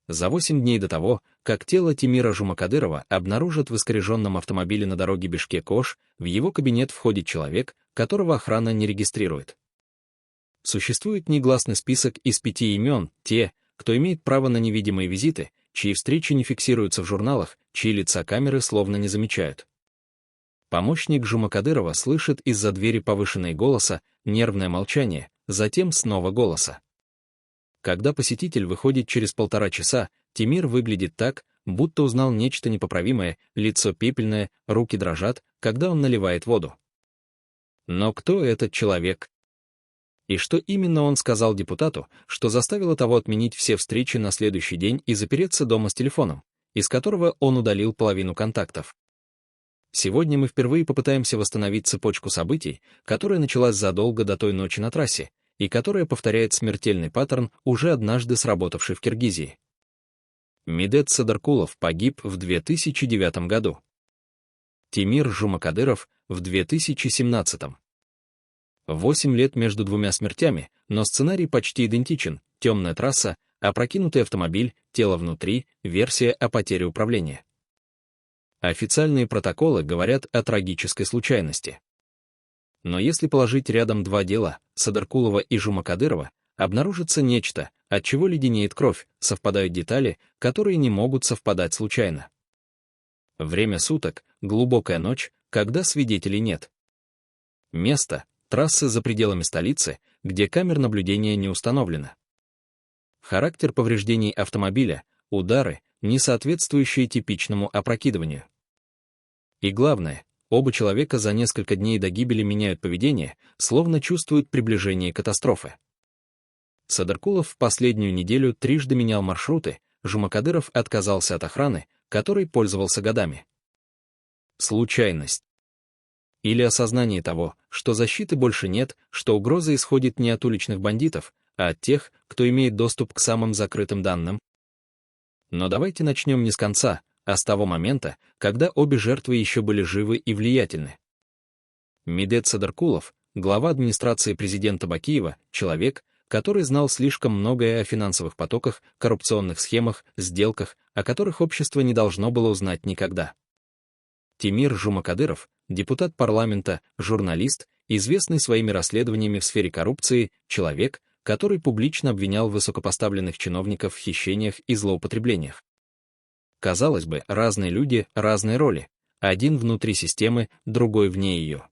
за 8 дней до того, как тело Тимира Жумакадырова обнаружат в искореженном автомобиле на дороге Бишкек-Ош, в его кабинет входит человек, которого охрана не регистрирует. Существует негласный список из 5 имен, те, кто имеет право на невидимые визиты, чьи встречи не фиксируются в журналах, чьи лица камеры словно не замечают. Помощник Жумакадырова слышит из-за двери повышенное голоса, нервное молчание, затем снова голоса. Когда посетитель выходит через 1,5 часа, Тимир выглядит так, будто узнал нечто непоправимое, лицо пепельное, руки дрожат, когда он наливает воду. Но кто этот человек? И что именно он сказал депутату, что заставило того отменить все встречи на следующий день и запереться дома с телефоном, из которого он удалил половину контактов? Сегодня мы впервые попытаемся восстановить цепочку событий, которая началась задолго до той ночи на трассе, и которая повторяет смертельный паттерн, уже однажды сработавший в Киргизии. Медет Садаркулов погиб в 2009 году. Тимир Жумакадыров в 2017. 8 лет между двумя смертями, но сценарий почти идентичен: темная трасса, опрокинутый автомобиль, тело внутри, версия о потере управления. Официальные протоколы говорят о трагической случайности. Но если положить рядом два дела, Садаркулова и Жумакадырова, обнаружится нечто, от чего леденеет кровь, совпадают детали, которые не могут совпадать случайно. Время суток, глубокая ночь, когда свидетелей нет. Место — трассы за пределами столицы, где камер наблюдения не установлено. Характер повреждений автомобиля — удары, не соответствующие типичному опрокидыванию. И главное, оба человека за несколько дней до гибели меняют поведение, словно чувствуют приближение катастрофы. Садаркулов в последнюю неделю трижды менял маршруты, Жумакадыров отказался от охраны, которой пользовался годами. Случайность. Или осознание того, что защиты больше нет, что угроза исходит не от уличных бандитов, а от тех, кто имеет доступ к самым закрытым данным. Но давайте начнем не с конца, а с того момента, когда обе жертвы еще были живы и влиятельны. Медет Садаркулов, глава администрации президента Бакиева, человек, который знал слишком многое о финансовых потоках, коррупционных схемах, сделках, о которых общество не должно было узнать никогда. Тимир Жумакадыров, депутат парламента, журналист, известный своими расследованиями в сфере коррупции, человек, который публично обвинял высокопоставленных чиновников в хищениях и злоупотреблениях. Казалось бы, разные люди, разные роли, один внутри системы, другой вне ее.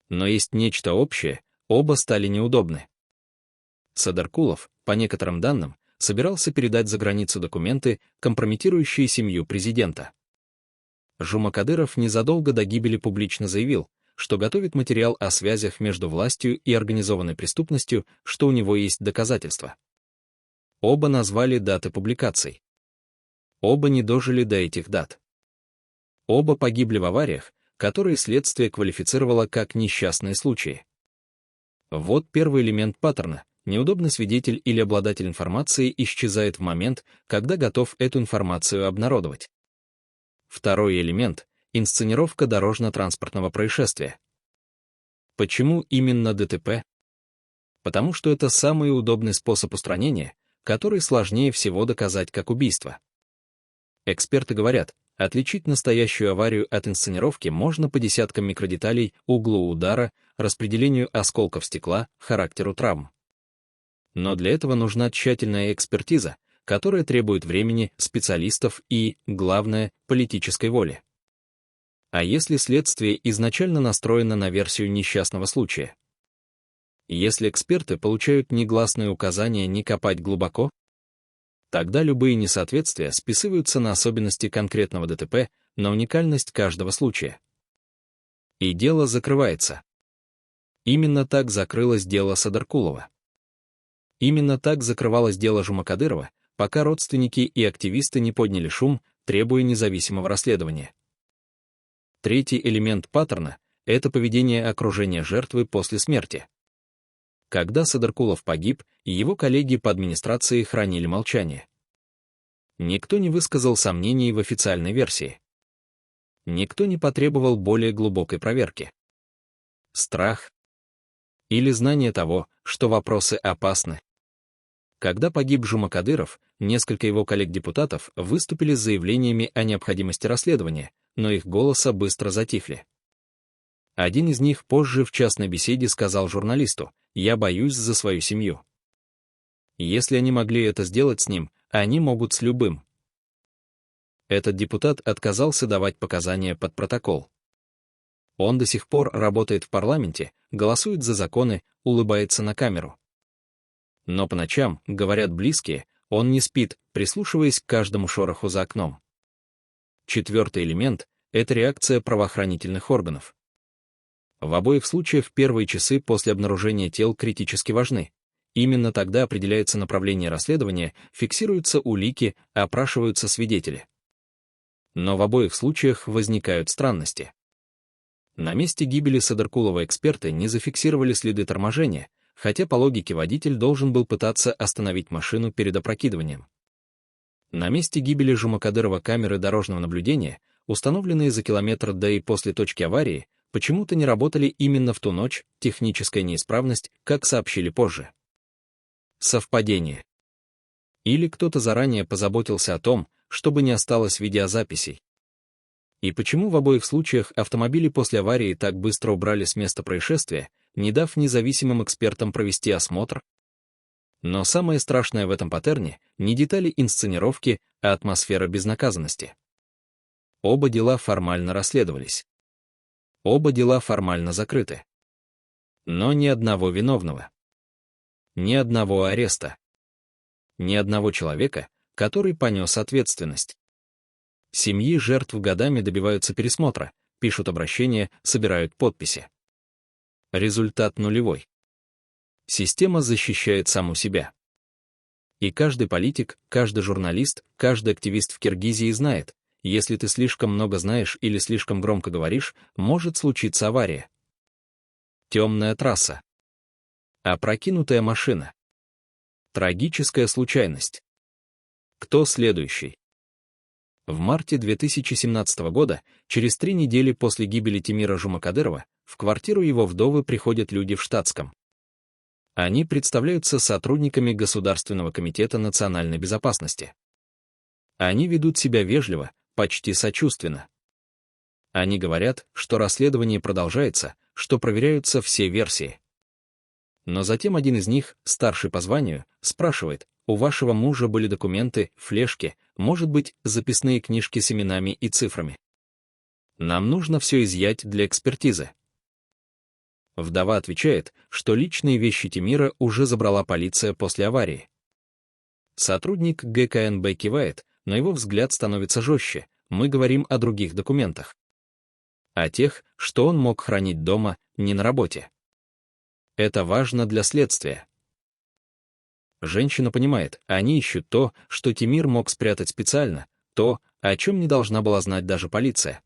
Но есть нечто общее, оба стали неудобны. Садаркулов, по некоторым данным, собирался передать за границу документы, компрометирующие семью президента. Жумакадыров незадолго до гибели публично заявил, что готовит материал о связях между властью и организованной преступностью, что у него есть доказательства. Оба назвали даты публикаций. Оба не дожили до этих дат. Оба погибли в авариях, которые следствие квалифицировало как несчастные случаи. Вот первый элемент паттерна. Неудобный свидетель или обладатель информации исчезает в момент, когда готов эту информацию обнародовать. Второй элемент — инсценировка дорожно-транспортного происшествия. Почему именно ДТП? Потому что это самый удобный способ устранения, который сложнее всего доказать как убийство. Эксперты говорят, отличить настоящую аварию от инсценировки можно по десяткам микродеталей, углу удара, распределению осколков стекла, характеру травм. Но для этого нужна тщательная экспертиза, которая требует времени, специалистов и, главное, политической воли. А если следствие изначально настроено на версию несчастного случая? Если эксперты получают негласные указания не копать глубоко, тогда любые несоответствия списываются на особенности конкретного ДТП, на уникальность каждого случая. И дело закрывается. Именно так закрылось дело Садаркулова. Именно так закрывалось дело Жумакадырова, пока родственники и активисты не подняли шум, требуя независимого расследования. Третий элемент паттерна — это поведение окружения жертвы после смерти. Когда Садаркулов погиб, его коллеги по администрации хранили молчание. Никто не высказал сомнений в официальной версии. Никто не потребовал более глубокой проверки. Страх или знание того, что вопросы опасны. Когда погиб Жума Кадыров, несколько его коллег-депутатов выступили с заявлениями о необходимости расследования, но их голоса быстро затихли. Один из них позже в частной беседе сказал журналисту: «Я боюсь за свою семью». Если они могли это сделать с ним, они могут с любым. Этот депутат отказался давать показания под протокол. Он до сих пор работает в парламенте, голосует за законы, улыбается на камеру. Но по ночам, говорят близкие, он не спит, прислушиваясь к каждому шороху за окном. Четвертый элемент — это реакция правоохранительных органов. В обоих случаях первые часы после обнаружения тел критически важны. Именно тогда определяется направление расследования, фиксируются улики, опрашиваются свидетели. Но в обоих случаях возникают странности. На месте гибели Садыркулова эксперты не зафиксировали следы торможения, хотя по логике водитель должен был пытаться остановить машину перед опрокидыванием. На месте гибели Жума Кадырова камеры дорожного наблюдения, установленные за километр до и после точки аварии, почему-то не работали именно в ту ночь, техническая неисправность, как сообщили позже. Совпадение. Или кто-то заранее позаботился о том, чтобы не осталось видеозаписей. И почему в обоих случаях автомобили после аварии так быстро убрали с места происшествия, не дав независимым экспертам провести осмотр? Но самое страшное в этом паттерне — не детали инсценировки, а атмосфера безнаказанности. Оба дела формально расследовались. Оба дела формально закрыты. Но ни одного виновного. Ни одного ареста. Ни одного человека, который понес ответственность. Семьи жертв годами добиваются пересмотра, пишут обращения, собирают подписи. Результат нулевой. Система защищает саму себя. И каждый политик, каждый журналист, каждый активист в Киргизии знает, если ты слишком много знаешь или слишком громко говоришь, может случиться авария. Темная трасса. Опрокинутая машина. Трагическая случайность. Кто следующий? В марте 2017 года, через 3 недели после гибели Тимира Жумакадырова, в квартиру его вдовы приходят люди в штатском. Они представляются сотрудниками Государственного комитета национальной безопасности. Они ведут себя вежливо, почти сочувственно. Они говорят, что расследование продолжается, что проверяются все версии. Но затем один из них, старший по званию, спрашивает: «У вашего мужа были документы, флешки, может быть, записные книжки с именами и цифрами? Нам нужно все изъять для экспертизы». Вдова отвечает, что личные вещи Тимира уже забрала полиция после аварии. Сотрудник ГКНБ кивает, но его взгляд становится жестче: мы говорим о других документах. О тех, что он мог хранить дома, не на работе. Это важно для следствия. Женщина понимает, они ищут то, что Тимир мог спрятать специально, то, о чем не должна была знать даже полиция.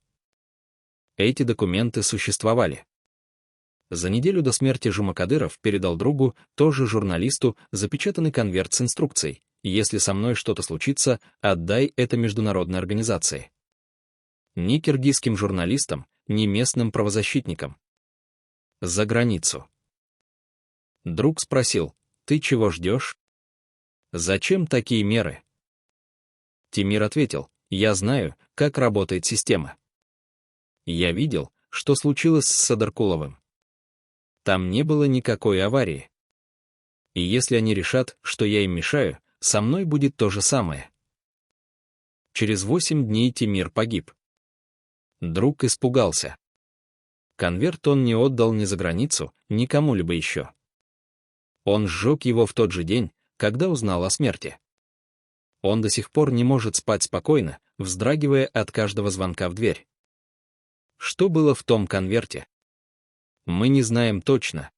Эти документы существовали. За неделю до смерти Жумакадыров передал другу, тоже журналисту, запечатанный конверт с инструкцией: «Если со мной что-то случится, отдай это международной организации». Ни киргизским журналистам, ни местным правозащитникам. За границу. Друг спросил: «Ты чего ждешь? Зачем такие меры?» Тимир ответил: «Я знаю, как работает система. Я видел, что случилось с Садыркуловым. Там не было никакой аварии. И если они решат, что я им мешаю, со мной будет то же самое». Через 8 дней Тимир погиб. Друг испугался. Конверт он не отдал ни за границу, ни кому-либо еще. Он сжег его в тот же день, когда узнал о смерти. Он до сих пор не может спать спокойно, вздрагивая от каждого звонка в дверь. Что было в том конверте? Мы не знаем точно.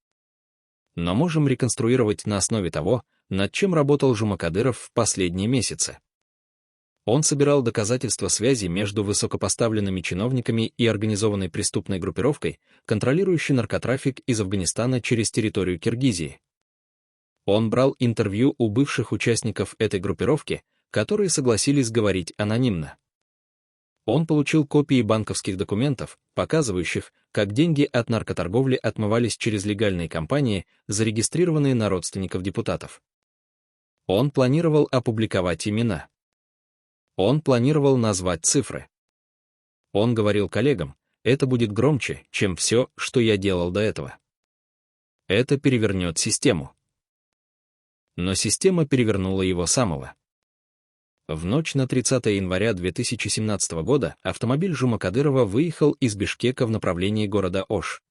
Но можем реконструировать на основе того, над чем работал Жумакадыров в последние месяцы. Он собирал доказательства связи между высокопоставленными чиновниками и организованной преступной группировкой, контролирующей наркотрафик из Афганистана через территорию Киргизии. Он брал интервью у бывших участников этой группировки, которые согласились говорить анонимно. Он получил копии банковских документов, показывающих, как деньги от наркоторговли отмывались через легальные компании, зарегистрированные на родственников депутатов. Он планировал опубликовать имена. Он планировал назвать цифры. Он говорил коллегам, это будет громче, чем все, что я делал до этого. Это перевернет систему. Но система перевернула его самого. В ночь на 30 января 2017 года автомобиль Жума Кадырова выехал из Бишкека в направлении города Ош.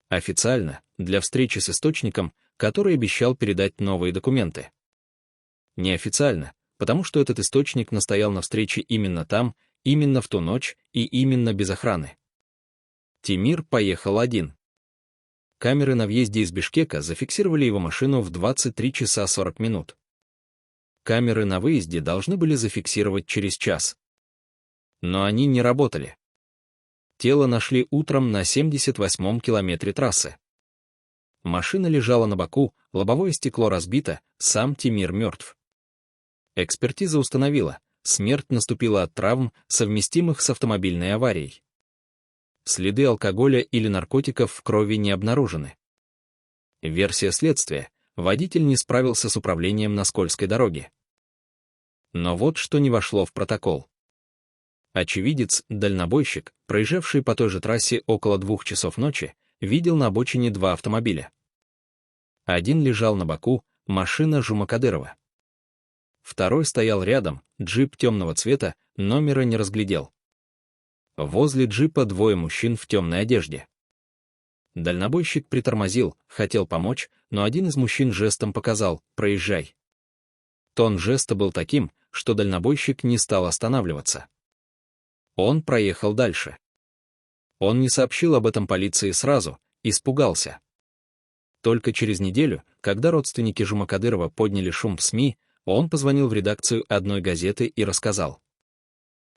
Официально, для встречи с источником, который обещал передать новые документы. Неофициально, потому что этот источник настоял на встрече именно там, именно в ту ночь и именно без охраны. Тимир поехал один. Камеры на въезде из Бишкека зафиксировали его машину в 23 часа 40 минут. Камеры на выезде должны были зафиксировать через час. Но они не работали. Тело нашли утром на 78-м километре трассы. Машина лежала на боку, лобовое стекло разбито, сам Тимир мертв. Экспертиза установила, смерть наступила от травм, совместимых с автомобильной аварией. Следы алкоголя или наркотиков в крови не обнаружены. Версия следствия: водитель не справился с управлением на скользкой дороге. Но вот что не вошло в протокол. Очевидец, дальнобойщик, проезжавший по той же трассе около 2 часов ночи, видел на обочине 2 автомобиля. Один лежал на боку, машина Жума Кадырова. Второй стоял рядом, джип темного цвета, номера не разглядел. Возле джипа 2 мужчин в темной одежде. Дальнобойщик притормозил, хотел помочь, но один из мужчин жестом показал «проезжай». Тон жеста был таким, что дальнобойщик не стал останавливаться. Он проехал дальше. Он не сообщил об этом полиции сразу, испугался. Только через неделю, когда родственники Жума Кадырова подняли шум в СМИ, он позвонил в редакцию одной газеты и рассказал.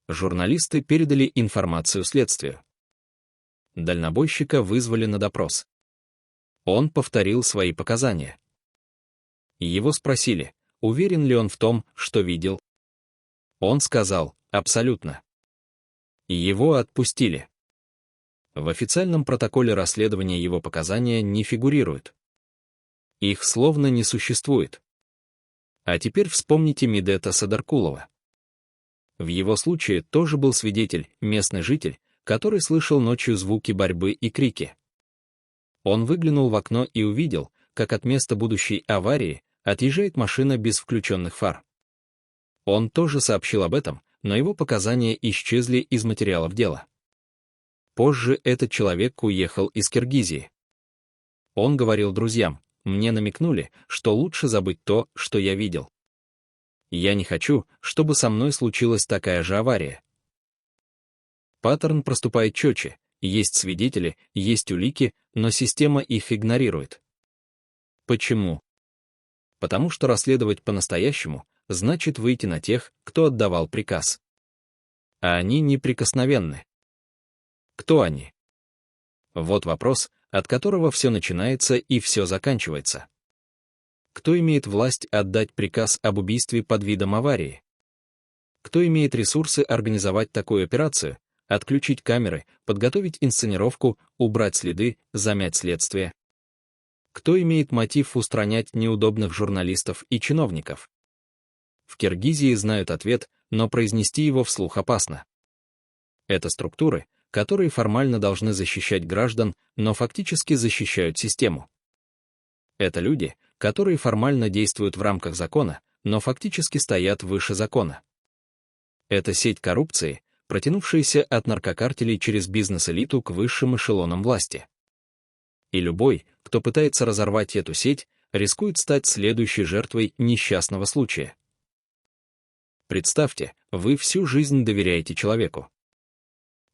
Журналисты передали информацию следствию. Дальнобойщика вызвали на допрос. Он повторил свои показания. Его спросили, уверен ли он в том, что видел. Он сказал, абсолютно. Его отпустили. В официальном протоколе расследования его показания не фигурируют. Их словно не существует. А теперь вспомните Медета Садаркулова. В его случае тоже был свидетель, местный житель, который слышал ночью звуки борьбы и крики. Он выглянул в окно и увидел, как от места будущей аварии отъезжает машина без включенных фар. Он тоже сообщил об этом, но его показания исчезли из материалов дела. Позже этот человек уехал из Киргизии. Он говорил друзьям, мне намекнули, что лучше забыть то, что я видел. Я не хочу, чтобы со мной случилась такая же авария. Паттерн проступает четче, есть свидетели, есть улики, но система их игнорирует. Почему? Потому что расследовать по-настоящему значит выйти на тех, кто отдавал приказ. А они неприкосновенны. Кто они? Вот вопрос, от которого все начинается и все заканчивается. Кто имеет власть отдать приказ об убийстве под видом аварии? Кто имеет ресурсы организовать такую операцию, отключить камеры, подготовить инсценировку, убрать следы, замять следствие? Кто имеет мотив устранять неудобных журналистов и чиновников? В Киргизии знают ответ, но произнести его вслух опасно. Это структуры, которые формально должны защищать граждан, но фактически защищают систему. Это люди, которые формально действуют в рамках закона, но фактически стоят выше закона. Это сеть коррупции, протянувшаяся от наркокартелей через бизнес-элиту к высшим эшелонам власти. И любой, кто пытается разорвать эту сеть, рискует стать следующей жертвой несчастного случая. Представьте, вы всю жизнь доверяете человеку.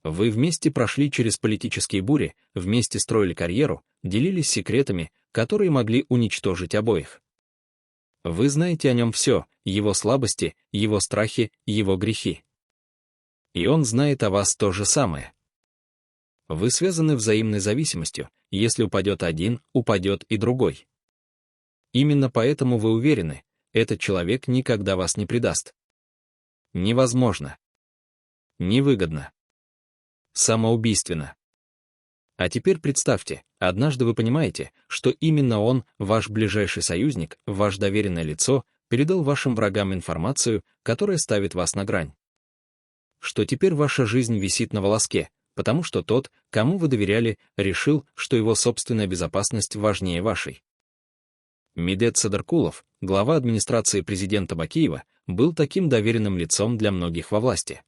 Вы вместе прошли через политические бури, вместе строили карьеру, делились секретами, которые могли уничтожить обоих. Вы знаете о нем все, его слабости, его страхи, его грехи. И он знает о вас то же самое. Вы связаны взаимной зависимостью, если упадет один, упадет и другой. Именно поэтому вы уверены, этот человек никогда вас не предаст. Невозможно. Невыгодно. Самоубийственно. А теперь представьте, однажды вы понимаете, что именно он, ваш ближайший союзник, ваше доверенное лицо, передал вашим врагам информацию, которая ставит вас на грань. Что теперь ваша жизнь висит на волоске, потому что тот, кому вы доверяли, решил, что его собственная безопасность важнее вашей. Медет Садыркулов, глава администрации президента Бакиева, был таким доверенным лицом для многих во власти.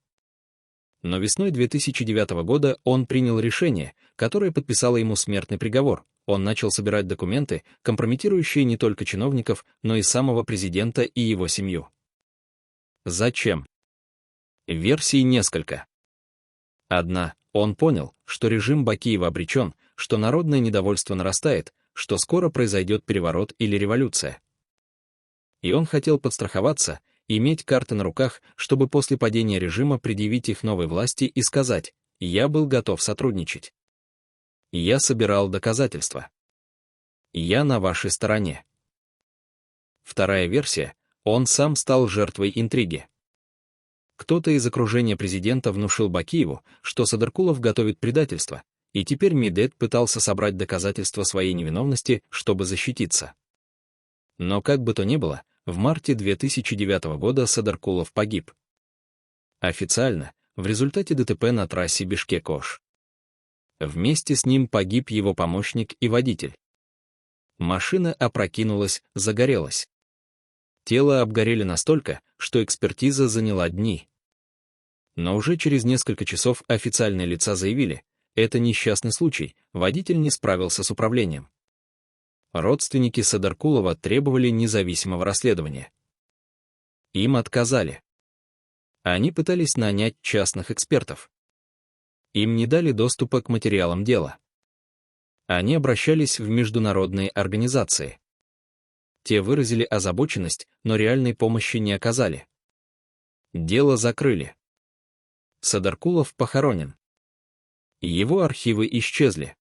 Но весной 2009 года он принял решение, которое подписало ему смертный приговор. Он начал собирать документы, компрометирующие не только чиновников, но и самого президента и его семью. Зачем? Версий несколько. Одна. Он понял, что режим Бакиева обречен, что народное недовольство нарастает, что скоро произойдет переворот или революция. И он хотел подстраховаться, иметь карты на руках, чтобы после падения режима предъявить их новой власти и сказать: «Я был готов сотрудничать. Я собирал доказательства. Я на вашей стороне». Вторая версия — он сам стал жертвой интриги. Кто-то из окружения президента внушил Бакиеву, что Садыркулов готовит предательство, и теперь Медет пытался собрать доказательства своей невиновности, чтобы защититься. Но как бы то ни было, в марте 2009 года Садыркулов погиб. Официально, в результате ДТП на трассе Бишкек-Ош. Вместе с ним погиб его помощник и водитель. Машина опрокинулась, загорелась. Тело обгорели настолько, что экспертиза заняла дни. Но уже через несколько часов официальные лица заявили: это несчастный случай, водитель не справился с управлением. Родственники Садыркулова требовали независимого расследования. Им отказали. Они пытались нанять частных экспертов. Им не дали доступа к материалам дела. Они обращались в международные организации. Те выразили озабоченность, но реальной помощи не оказали. Дело закрыли. Садыркулов похоронен. Его архивы исчезли.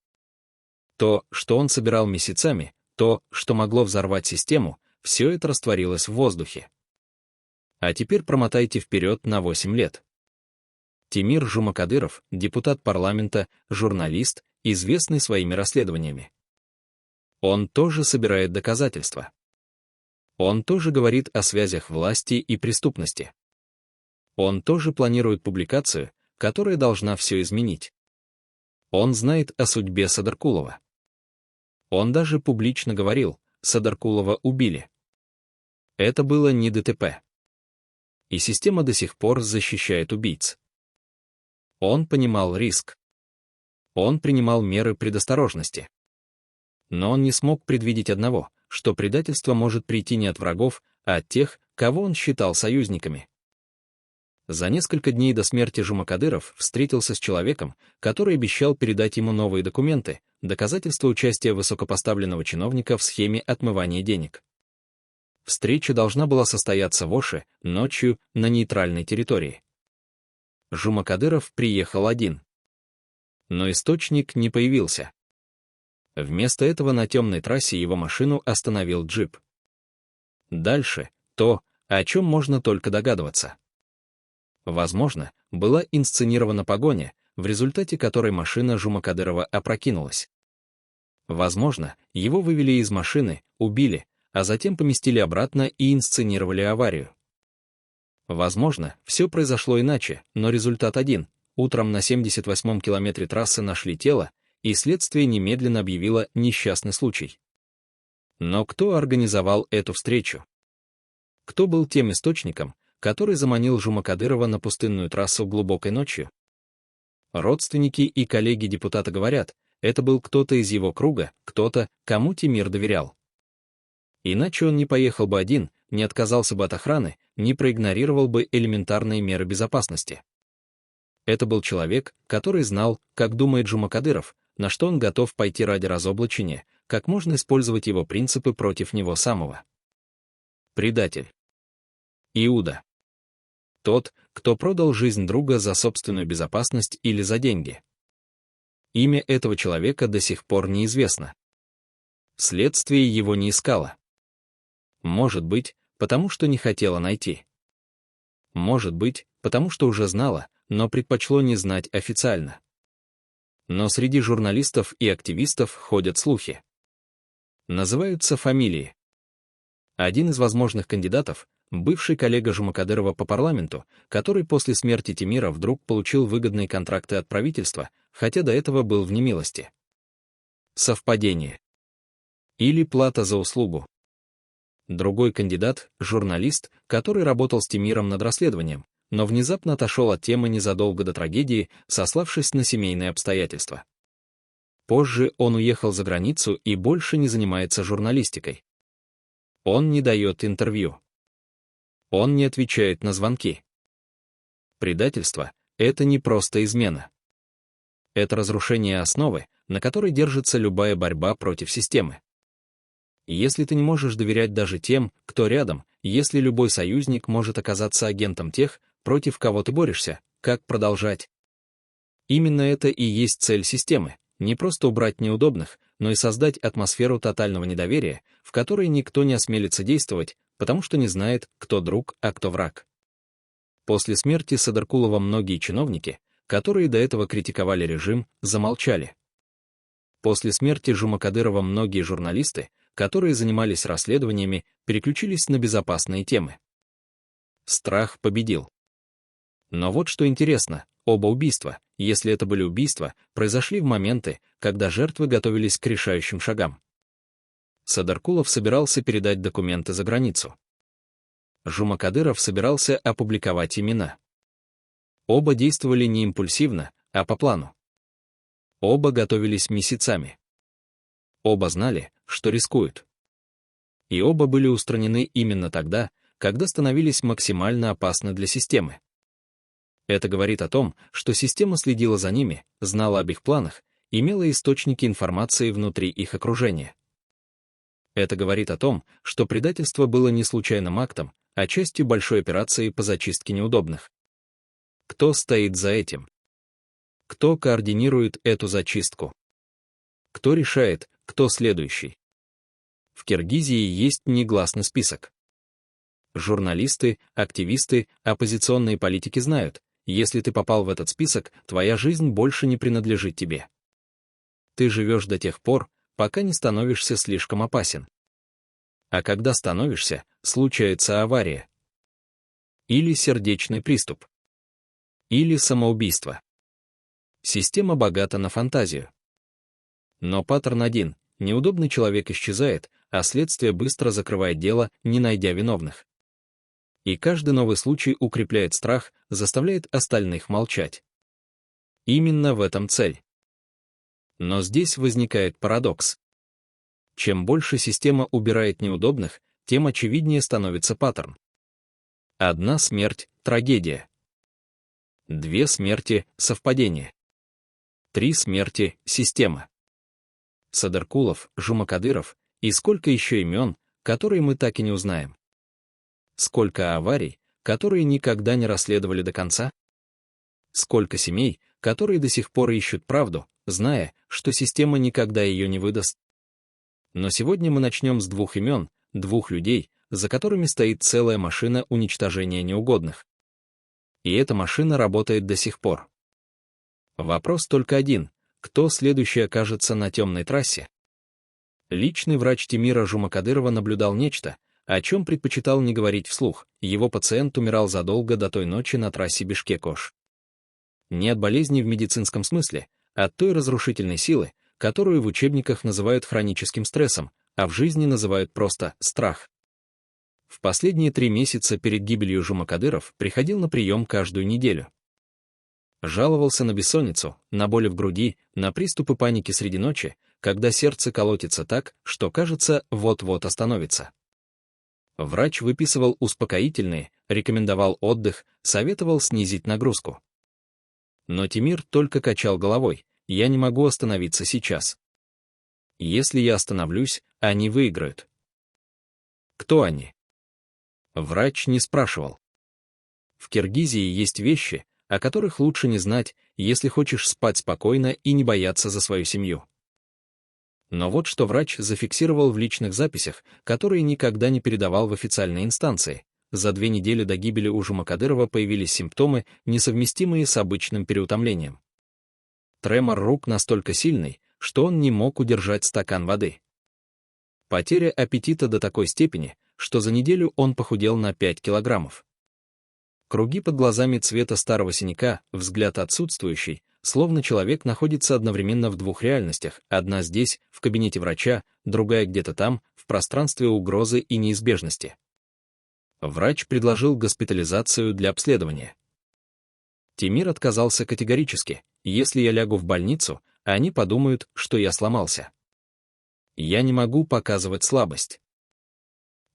То, что он собирал месяцами, то, что могло взорвать систему, все это растворилось в воздухе. А теперь промотайте вперед на 8 лет. Тимир Жумакадыров, депутат парламента, журналист, известный своими расследованиями. Он тоже собирает доказательства. Он тоже говорит о связях власти и преступности. Он тоже планирует публикацию, которая должна все изменить. Он знает о судьбе Садыркулова. Он даже публично говорил: Садыркулова убили. Это было не ДТП. И система до сих пор защищает убийц. Он понимал риск. Он принимал меры предосторожности. Но он не смог предвидеть одного, что предательство может прийти не от врагов, а от тех, кого он считал союзниками. За несколько дней до смерти Жумакадыров встретился с человеком, который обещал передать ему новые документы, доказательства участия высокопоставленного чиновника в схеме отмывания денег. Встреча должна была состояться в Оше, ночью, на нейтральной территории. Жумакадыров приехал один. Но источник не появился. Вместо этого на темной трассе его машину остановил джип. Дальше то, о чем можно только догадываться. Возможно, была инсценирована погоня, в результате которой машина Жумакадырова опрокинулась. Возможно, его вывели из машины, убили, а затем поместили обратно и инсценировали аварию. Возможно, все произошло иначе, но результат один. Утром на 78-м километре трассы нашли тело, и следствие немедленно объявило несчастный случай. Но кто организовал эту встречу? Кто был тем источником, который заманил Жумакадырова на пустынную трассу глубокой ночью? Родственники и коллеги депутата говорят, это был кто-то из его круга, кто-то, кому Тимир доверял. Иначе он не поехал бы один, не отказался бы от охраны, не проигнорировал бы элементарные меры безопасности. Это был человек, который знал, как думает Жумакадыров, на что он готов пойти ради разоблачения, как можно использовать его принципы против него самого. Предатель. Иуда. Тот, кто продал жизнь друга за собственную безопасность или за деньги. Имя этого человека до сих пор неизвестно. Следствие его не искало. Может быть, потому что не хотело найти. Может быть, потому что уже знала, но предпочло не знать официально. Но среди журналистов и активистов ходят слухи. Называются фамилии. Один из возможных кандидатов — бывший коллега Жумакадырова по парламенту, который после смерти Тимира вдруг получил выгодные контракты от правительства, хотя до этого был в немилости. Совпадение. Или плата за услугу. Другой кандидат — журналист, который работал с Тимиром над расследованием, но внезапно отошел от темы незадолго до трагедии, сославшись на семейные обстоятельства. Позже он уехал за границу и больше не занимается журналистикой. Он не дает интервью. Он не отвечает на звонки. Предательство — это не просто измена. Это разрушение основы, на которой держится любая борьба против системы. Если ты не можешь доверять даже тем, кто рядом, если любой союзник может оказаться агентом тех, против кого ты борешься, как продолжать? Именно это и есть цель системы. Не просто убрать неудобных, но и создать атмосферу тотального недоверия, в которой никто не осмелится действовать, потому что не знает, кто друг, а кто враг. После смерти Садыркулова многие чиновники, которые до этого критиковали режим, замолчали. После смерти Жумакадырова многие журналисты, которые занимались расследованиями, переключились на безопасные темы. Страх победил. Но вот что интересно, оба убийства, если это были убийства, произошли в моменты, когда жертвы готовились к решающим шагам. Садыркулов собирался передать документы за границу. Жумакадыров собирался опубликовать имена. Оба действовали не импульсивно, а по плану. Оба готовились месяцами. Оба знали, что рискуют. И оба были устранены именно тогда, когда становились максимально опасны для системы. Это говорит о том, что система следила за ними, знала об их планах, имела источники информации внутри их окружения. Это говорит о том, что предательство было не случайным актом, а частью большой операции по зачистке неудобных. Кто стоит за этим? Кто координирует эту зачистку? Кто решает, кто следующий? В Киргизии есть негласный список. Журналисты, активисты, оппозиционные политики знают, если ты попал в этот список, твоя жизнь больше не принадлежит тебе. Ты живешь до тех пор, пока не становишься слишком опасен. А когда становишься, случается авария. Или сердечный приступ. Или самоубийство. Система богата на фантазию. Но паттерн один — неудобный человек исчезает, а следствие быстро закрывает дело, не найдя виновных. И каждый новый случай укрепляет страх, заставляет остальных молчать. Именно в этом цель. Но здесь возникает парадокс. Чем больше система убирает неудобных, тем очевиднее становится паттерн. Одна смерть — трагедия. 2 смерти — совпадение. 3 смерти — система. Садыркулов, Жумакадыров и сколько еще имен, которые мы так и не узнаем. Сколько аварий, которые никогда не расследовали до конца? Сколько семей, которые до сих пор ищут правду, зная, что система никогда ее не выдаст? Но сегодня мы начнем с 2 имен, 2 людей, за которыми стоит целая машина уничтожения неугодных. И эта машина работает до сих пор. Вопрос только один: кто следующий окажется на темной трассе? Личный врач Тимира Жумакадырова наблюдал нечто, о чем предпочитал не говорить вслух. Его пациент умирал задолго до той ночи на трассе Бишкек-Ош. Не от болезни в медицинском смысле, а от той разрушительной силы, которую в учебниках называют хроническим стрессом, а в жизни называют просто страх. В последние 3 месяца перед гибелью Жумакадыров приходил на прием каждую неделю. Жаловался на бессонницу, на боли в груди, на приступы паники среди ночи, когда сердце колотится так, что кажется, вот-вот остановится. Врач выписывал успокоительные, рекомендовал отдых, советовал снизить нагрузку. Но Тимир только качал головой: «Я не могу остановиться сейчас. Если я остановлюсь, они выиграют». Кто они? Врач не спрашивал. В Киргизии есть вещи, о которых лучше не знать, если хочешь спать спокойно и не бояться за свою семью. Но вот что врач зафиксировал в личных записях, которые никогда не передавал в официальные инстанции. За 2 недели до гибели у Жумакадырова появились симптомы, несовместимые с обычным переутомлением. Тремор рук настолько сильный, что он не мог удержать стакан воды. Потеря аппетита до такой степени, что за неделю он похудел на 5 килограммов. Круги под глазами цвета старого синяка, взгляд отсутствующий, словно человек находится одновременно в двух реальностях, одна здесь, в кабинете врача, другая где-то там, в пространстве угрозы и неизбежности. Врач предложил госпитализацию для обследования. Тимир отказался категорически: если я лягу в больницу, они подумают, что я сломался. Я не могу показывать слабость.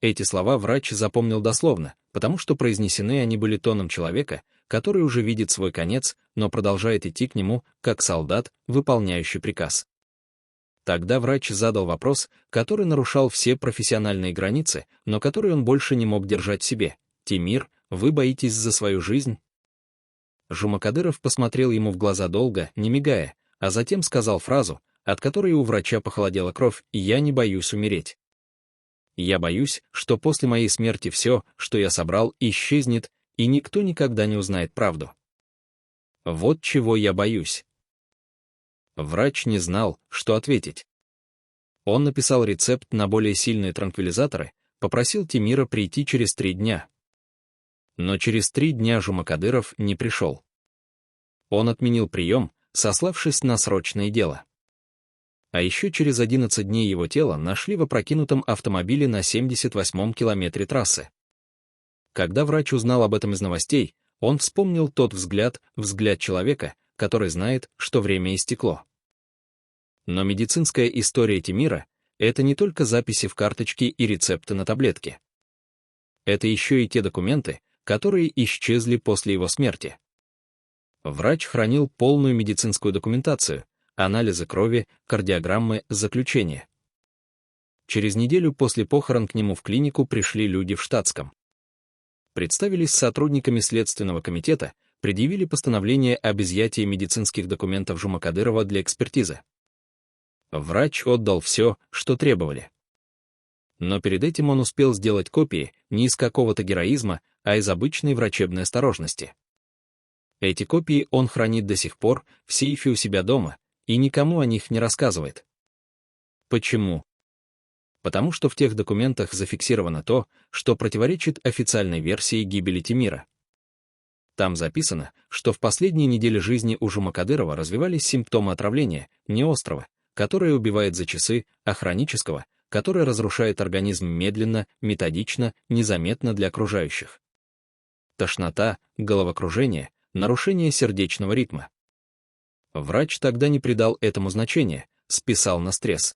Эти слова врач запомнил дословно, потому что произнесены они были тоном человека, который уже видит свой конец, но продолжает идти к нему, как солдат, выполняющий приказ. Тогда врач задал вопрос, который нарушал все профессиональные границы, но который он больше не мог держать в себе. «Тимир, вы боитесь за свою жизнь?» Жумакадыров посмотрел ему в глаза долго, не мигая, а затем сказал фразу, от которой у врача похолодела кровь: «Я не боюсь умереть. Я боюсь, что после моей смерти все, что я собрал, исчезнет, и никто никогда не узнает правду. Вот чего я боюсь». Врач не знал, что ответить. Он написал рецепт на более сильные транквилизаторы, попросил Тимира прийти через 3 дня. Но через 3 дня Жумакадыров не пришел. Он отменил прием, сославшись на срочное дело. А еще через 11 дней его тело нашли в опрокинутом автомобиле на 78-м километре трассы. Когда врач узнал об этом из новостей, он вспомнил тот взгляд человека, который знает, что время истекло. Но медицинская история Тимира — это не только записи в карточке и рецепты на таблетки. Это еще и те документы, которые исчезли после его смерти. Врач хранил полную медицинскую документацию, анализы крови, кардиограммы, заключения. Через неделю после похорон к нему в клинику пришли люди в штатском. Представились сотрудниками Следственного комитета, предъявили постановление об изъятии медицинских документов Жумакадырова для экспертизы. Врач отдал все, что требовали. Но перед этим он успел сделать копии не из какого-то героизма, а из обычной врачебной осторожности. Эти копии он хранит до сих пор в сейфе у себя дома и никому о них не рассказывает. Почему? Потому что в тех документах зафиксировано то, что противоречит официальной версии гибели Тимира. Там записано, что в последние недели жизни у Жумакадырова развивались симптомы отравления, не острого, которое убивает за часы, а хронического, которое разрушает организм медленно, методично, незаметно для окружающих. Тошнота, головокружение, нарушение сердечного ритма. Врач тогда не придал этому значения, списал на стресс.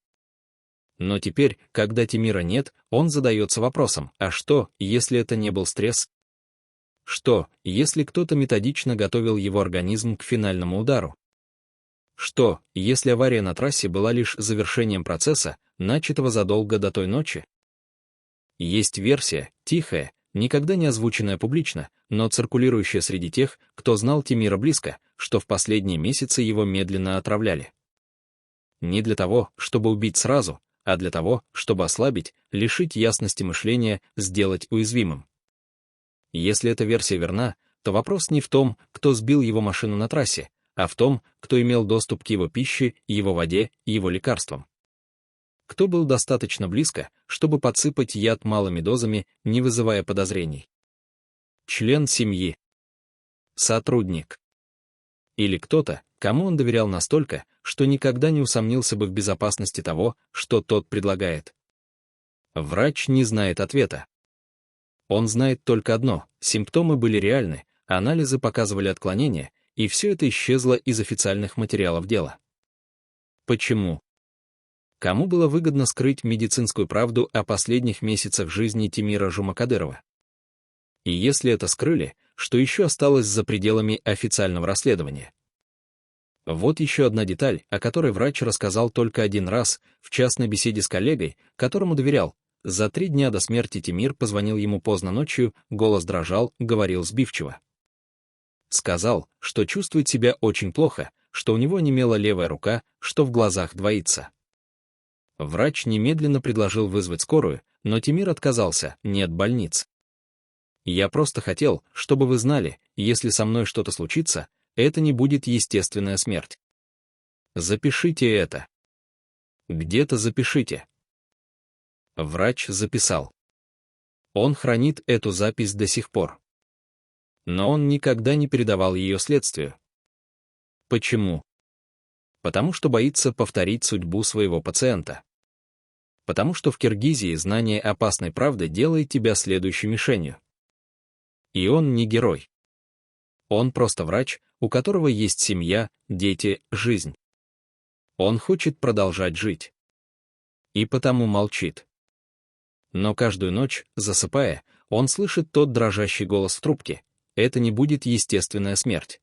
Но теперь, когда Тимира нет, он задается вопросом: а что, если это не был стресс? Что, если кто-то методично готовил его организм к финальному удару? Что, если авария на трассе была лишь завершением процесса, начатого задолго до той ночи? Есть версия, тихая, никогда не озвученная публично, но циркулирующая среди тех, кто знал Тимира близко, что в последние месяцы его медленно отравляли. Не для того, чтобы убить сразу, а для того, чтобы ослабить, лишить ясности мышления, сделать уязвимым. Если эта версия верна, то вопрос не в том, кто сбил его машину на трассе, а в том, кто имел доступ к его пище, его воде, его лекарствам. Кто был достаточно близко, чтобы подсыпать яд малыми дозами, не вызывая подозрений? Член семьи? Сотрудник? Или кто-то, кому он доверял настолько, что никогда не усомнился бы в безопасности того, что тот предлагает? Врач не знает ответа. Он знает только одно: симптомы были реальны, анализы показывали отклонения, и все это исчезло из официальных материалов дела. Почему? Кому было выгодно скрыть медицинскую правду о последних месяцах жизни Тимира Жумакадырова? И если это скрыли, что еще осталось за пределами официального расследования? Вот еще одна деталь, о которой врач рассказал только один раз, в частной беседе с коллегой, которому доверял. За 3 дня до смерти Тимир позвонил ему поздно ночью, голос дрожал, говорил сбивчиво. Сказал, что чувствует себя очень плохо, что у него онемела левая рука, что в глазах двоится. Врач немедленно предложил вызвать скорую, но Тимир отказался: нет больниц. Я просто хотел, чтобы вы знали, если со мной что-то случится, это не будет естественная смерть. Запишите это. Где-то запишите. Врач записал. Он хранит эту запись до сих пор. Но он никогда не передавал ее следствию. Почему? Потому что боится повторить судьбу своего пациента. Потому что в Киргизии знание опасной правды делает тебя следующей мишенью. И он не герой. Он просто врач, у которого есть семья, дети, жизнь. Он хочет продолжать жить. И потому молчит. Но каждую ночь, засыпая, он слышит тот дрожащий голос в трубке. Это не будет естественная смерть.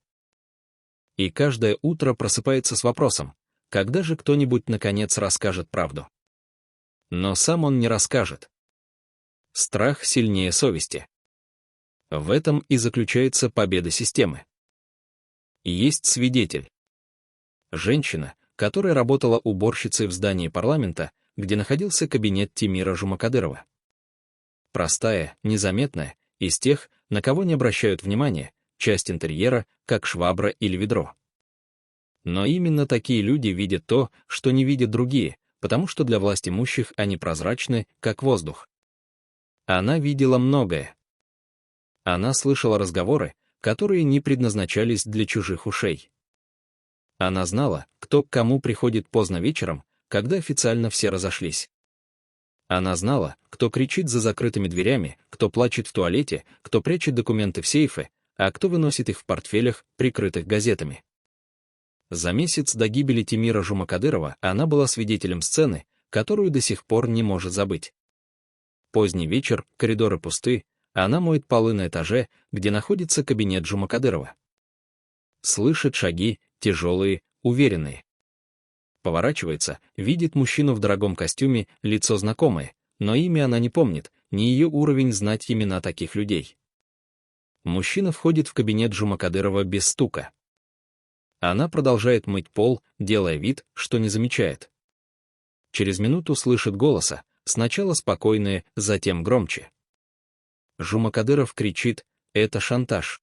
И каждое утро просыпается с вопросом, когда же кто-нибудь наконец расскажет правду. Но сам он не расскажет. Страх сильнее совести. В этом и заключается победа системы. Есть свидетель. Женщина, которая работала уборщицей в здании парламента, где находился кабинет Тимира Жумакадырова. Простая, незаметная, из тех, на кого не обращают внимания, часть интерьера, как швабра или ведро. Но именно такие люди видят то, что не видят другие, потому что для власть имущих они прозрачны, как воздух. Она видела многое. Она слышала разговоры, которые не предназначались для чужих ушей. Она знала, кто к кому приходит поздно вечером, когда официально все разошлись. Она знала, кто кричит за закрытыми дверями, кто плачет в туалете, кто прячет документы в сейфы, а кто выносит их в портфелях, прикрытых газетами. За месяц до гибели Тимира Жумакадырова она была свидетелем сцены, которую до сих пор не может забыть. Поздний вечер, коридоры пусты, она моет полы на этаже, где находится кабинет Жумакадырова. Слышит шаги, тяжелые, уверенные. Поворачивается, видит мужчину в дорогом костюме, лицо знакомое, но имя она не помнит, ни ее уровень знать имена таких людей. Мужчина входит в кабинет Жумакадырова без стука. Она продолжает мыть пол, делая вид, что не замечает. Через минуту слышит голоса, сначала спокойные, затем громче. Жумакадыров кричит: «Это шантаж.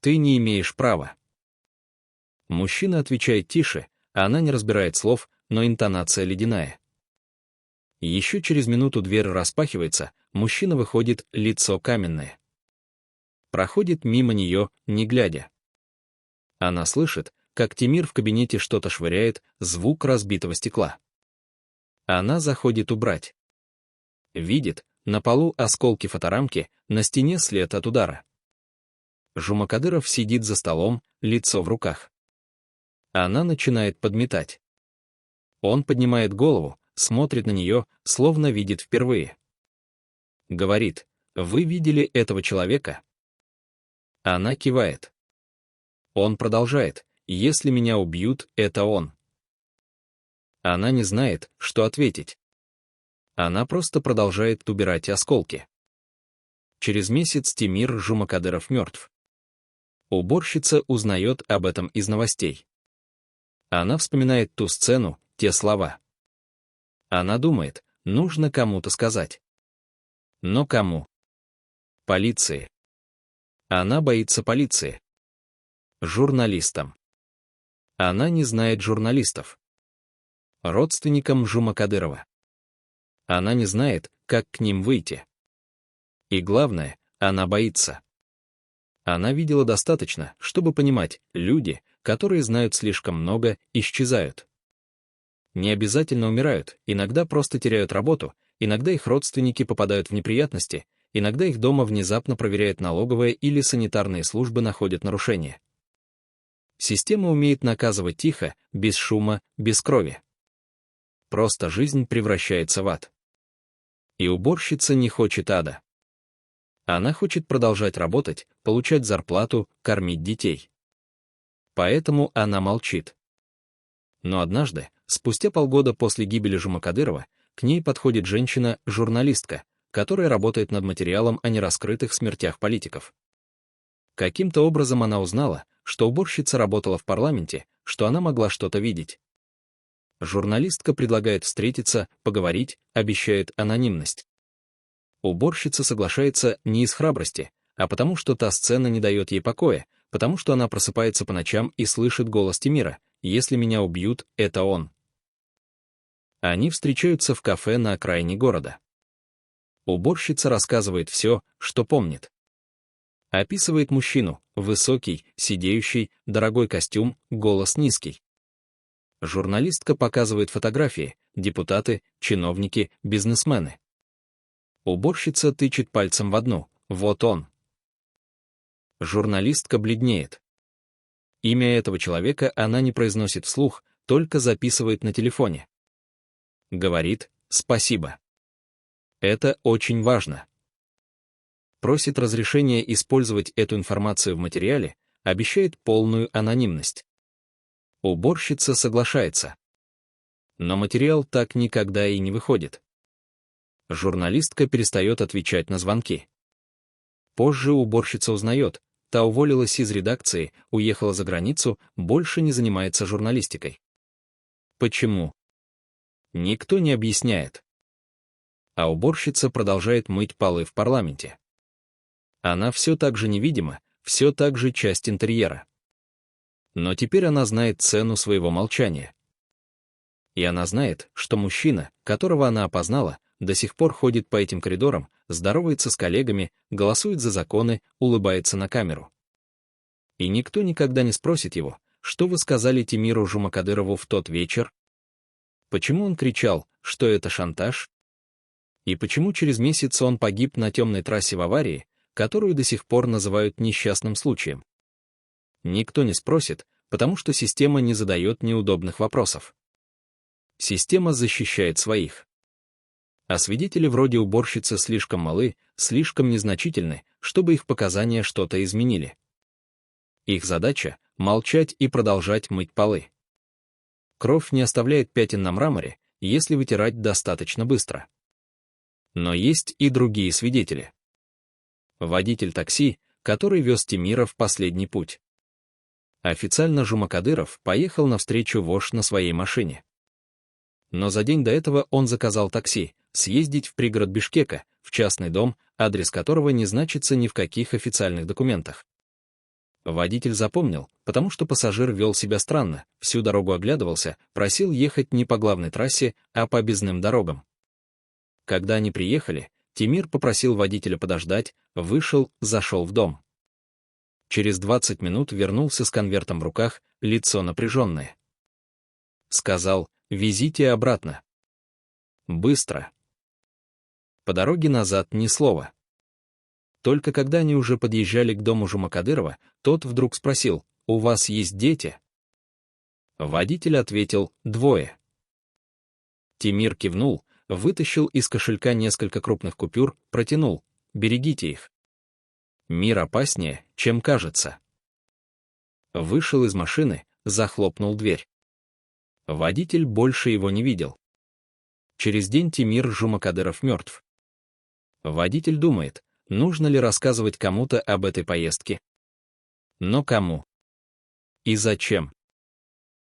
Ты не имеешь права». Мужчина отвечает тише, а она не разбирает слов, но интонация ледяная. Еще через минуту дверь распахивается, мужчина выходит, лицо каменное. Проходит мимо нее, не глядя. Она слышит, как Тимир в кабинете что-то швыряет, звук разбитого стекла. Она заходит убрать. Видит, на полу осколки фоторамки, на стене след от удара. Жумакадыров сидит за столом, лицо в руках. Она начинает подметать. Он поднимает голову, смотрит на нее, словно видит впервые. Говорит: «Вы видели этого человека?» Она кивает. Он продолжает: «Если меня убьют, это он». Она не знает, что ответить. Она просто продолжает убирать осколки. Через месяц Тимир Жумакадыров мертв. Уборщица узнает об этом из новостей. Она вспоминает ту сцену, те слова. Она думает, нужно кому-то сказать. Но кому? Полиции. Она боится полиции. Журналистам. Она не знает журналистов. Родственникам Жумакадырова. Она не знает, как к ним выйти. И главное, она боится. Она видела достаточно, чтобы понимать, люди, которые знают слишком много, исчезают. Не обязательно умирают, иногда просто теряют работу, иногда их родственники попадают в неприятности, иногда их дома внезапно проверяет налоговая или санитарные службы находят нарушения. Система умеет наказывать тихо, без шума, без крови. Просто жизнь превращается в ад. И уборщица не хочет ада. Она хочет продолжать работать, получать зарплату, кормить детей. Поэтому она молчит. Но однажды, спустя полгода после гибели Жумакадырова, к ней подходит женщина-журналистка, которая работает над материалом о нераскрытых смертях политиков. Каким-то образом она узнала, что уборщица работала в парламенте, что она могла что-то видеть. Журналистка предлагает встретиться, поговорить, обещает анонимность. Уборщица соглашается не из храбрости, а потому что та сцена не дает ей покоя, потому что она просыпается по ночам и слышит голос Тимира: «Если меня убьют, это он». Они встречаются в кафе на окраине города. Уборщица рассказывает все, что помнит. Описывает мужчину: высокий, сидеющий, дорогой костюм, голос низкий. Журналистка показывает фотографии: депутаты, чиновники, бизнесмены. Уборщица тычет пальцем в одну: вот он. Журналистка бледнеет. Имя этого человека она не произносит вслух, только записывает на телефоне. Говорит: спасибо. Это очень важно. Просит разрешения использовать эту информацию в материале, обещает полную анонимность. Уборщица соглашается. Но материал так никогда и не выходит. Журналистка перестает отвечать на звонки. Позже уборщица узнает: та уволилась из редакции, уехала за границу, больше не занимается журналистикой. Почему? Никто не объясняет. А уборщица продолжает мыть полы в парламенте. Она все так же невидима, все так же часть интерьера. Но теперь она знает цену своего молчания. И она знает, что мужчина, которого она опознала, до сих пор ходит по этим коридорам, здоровается с коллегами, голосует за законы, улыбается на камеру. И никто никогда не спросит его: что вы сказали Тимиру Жумакадырову в тот вечер? Почему он кричал, что это шантаж? И почему через месяц он погиб на темной трассе в аварии, которую до сих пор называют несчастным случаем? Никто не спросит, потому что система не задает неудобных вопросов. Система защищает своих. А свидетели вроде уборщицы слишком малы, слишком незначительны, чтобы их показания что-то изменили. Их задача — молчать и продолжать мыть полы. Кровь не оставляет пятен на мраморе, если вытирать достаточно быстро. Но есть и другие свидетели. Водитель такси, который вез Тимира в последний путь. Официально Жумакадыров поехал навстречу вож на своей машине. Но за день до этого он заказал такси, съездить в пригород Бишкека, в частный дом, адрес которого не значится ни в каких официальных документах. Водитель запомнил, потому что пассажир вел себя странно, всю дорогу оглядывался, просил ехать не по главной трассе, а по объездным дорогам. Когда они приехали, Тимир попросил водителя подождать, вышел, зашел в дом. Через 20 минут вернулся с конвертом в руках, лицо напряженное. Сказал: «Везите обратно. Быстро». По дороге назад ни слова. Только когда они уже подъезжали к дому Жумакадырова, тот вдруг спросил: «У вас есть дети?» Водитель ответил: «2». Тимир кивнул, вытащил из кошелька несколько крупных купюр, протянул: «Берегите их. Мир опаснее, чем кажется». Вышел из машины, захлопнул дверь. Водитель больше его не видел. Через день Тимир Жумакадыров мертв. Водитель думает, нужно ли рассказывать кому-то об этой поездке. Но кому? И зачем?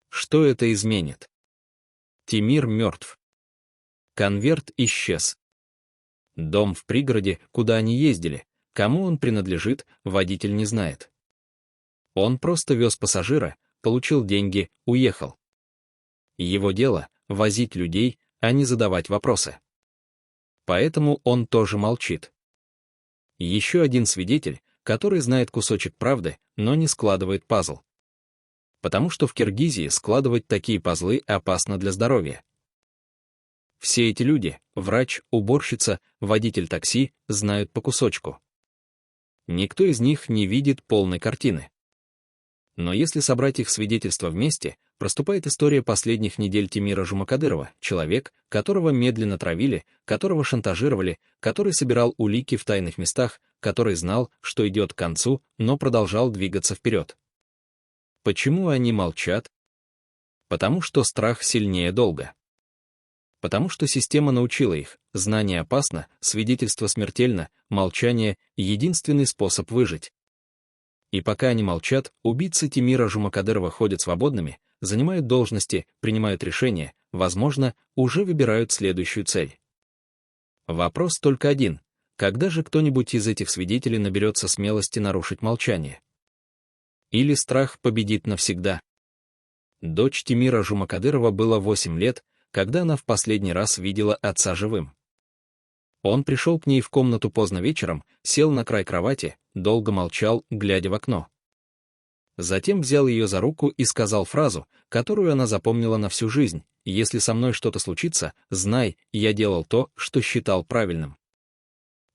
Что это изменит? Тимир мертв. Конверт исчез. Дом в пригороде, куда они ездили, кому он принадлежит, водитель не знает. Он просто вез пассажира, получил деньги, уехал. Его дело — возить людей, а не задавать вопросы. Поэтому он тоже молчит. Еще один свидетель, который знает кусочек правды, но не складывает пазл. Потому что в Киргизии складывать такие пазлы опасно для здоровья. Все эти люди — врач, уборщица, водитель такси — знают по кусочку. Никто из них не видит полной картины. Но если собрать их свидетельства вместе, проступает история последних недель Тимира Жумакадырова, человек, которого медленно травили, которого шантажировали, который собирал улики в тайных местах, который знал, что идет к концу, но продолжал двигаться вперед. Почему они молчат? Потому что страх сильнее долга. Потому что система научила их: знание опасно, свидетельство смертельно, молчание — единственный способ выжить. И пока они молчат, убийцы Тимира Жумакадырова ходят свободными, занимают должности, принимают решения, возможно, уже выбирают следующую цель. Вопрос только один: когда же кто-нибудь из этих свидетелей наберется смелости нарушить молчание? Или страх победит навсегда? Дочь Тимира Жумакадырова было 8 лет, когда она в последний раз видела отца живым. Он пришел к ней в комнату поздно вечером, сел на край кровати, долго молчал, глядя в окно. Затем взял ее за руку и сказал фразу, которую она запомнила на всю жизнь: «Если со мной что-то случится, знай, я делал то, что считал правильным.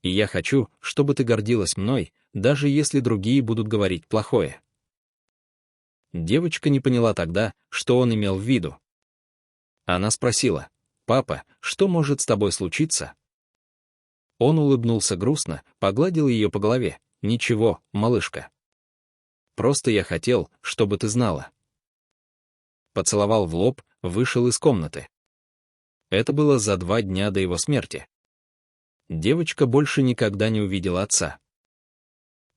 И я хочу, чтобы ты гордилась мной, даже если другие будут говорить плохое». Девочка не поняла тогда, что он имел в виду. Она спросила: «Папа, что может с тобой случиться?» Он улыбнулся грустно, погладил ее по голове. «Ничего, малышка. Просто я хотел, чтобы ты знала». Поцеловал в лоб, вышел из комнаты. Это было за 2 дня до его смерти. Девочка больше никогда не увидела отца.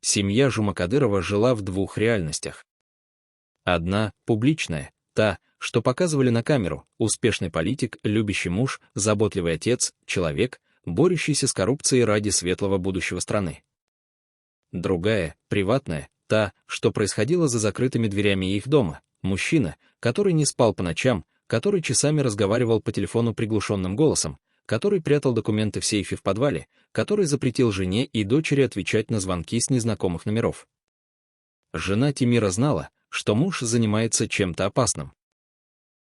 Семья Жумакадырова жила в 2 реальностях. Одна — публичная, та, что показывали на камеру: успешный политик, любящий муж, заботливый отец, человек, борющийся с коррупцией ради светлого будущего страны. Другая, приватная, та, что происходила за закрытыми дверями их дома: мужчина, который не спал по ночам, который часами разговаривал по телефону приглушенным голосом, который прятал документы в сейфе в подвале, который запретил жене и дочери отвечать на звонки с незнакомых номеров. Жена Тимира знала, что муж занимается чем-то опасным.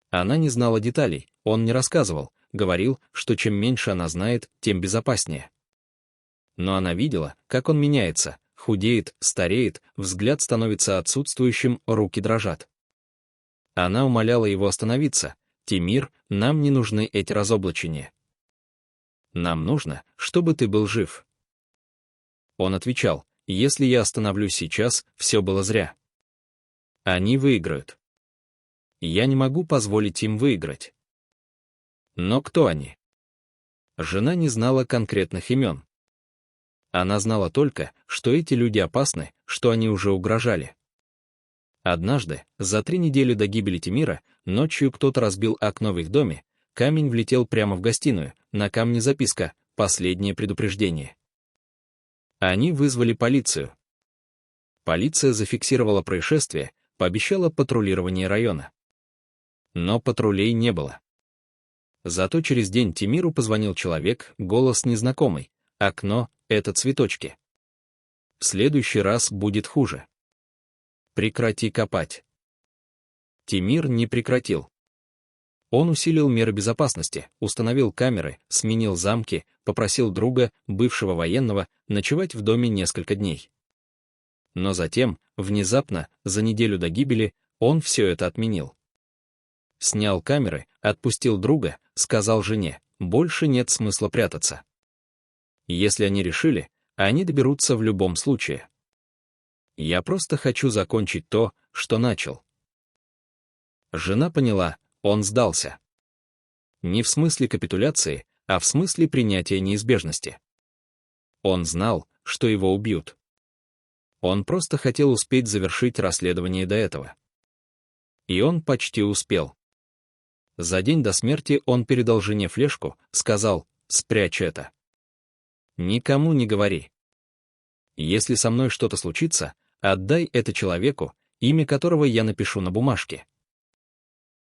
Она не знала деталей, он не рассказывал, говорил, что чем меньше она знает, тем безопаснее. Но она видела, как он меняется, худеет, стареет, взгляд становится отсутствующим, руки дрожат. Она умоляла его остановиться: «Тимир, нам не нужны эти разоблачения. Нам нужно, чтобы ты был жив». Он отвечал: «Если я остановлюсь сейчас, все было зря. Они выиграют. Я не могу позволить им выиграть». Но кто они? Жена не знала конкретных имен. Она знала только, что эти люди опасны, что они уже угрожали. Однажды, за 3 недели до гибели Тимира, ночью кто-то разбил окно в их доме, камень влетел прямо в гостиную, на камне записка: «Последнее предупреждение». Они вызвали полицию. Полиция зафиксировала происшествие, пообещала патрулирование района. Но патрулей не было. Зато через день Тимиру позвонил человек, голос незнакомый: «Окно — это цветочки. В следующий раз будет хуже. Прекрати копать». Тимир не прекратил. Он усилил меры безопасности, установил камеры, сменил замки, попросил друга, бывшего военного, ночевать в доме несколько дней. Но затем, внезапно, за неделю до гибели, он все это отменил. Снял камеры, отпустил друга, сказал жене: «Больше нет смысла прятаться. Если они решили, они доберутся в любом случае. Я просто хочу закончить то, что начал». Жена поняла, он сдался. Не в смысле капитуляции, а в смысле принятия неизбежности. Он знал, что его убьют. Он просто хотел успеть завершить расследование до этого. И он почти успел. За день до смерти он передал жене флешку, сказал: «Спрячь это. Никому не говори. Если со мной что-то случится, отдай это человеку, имя которого я напишу на бумажке».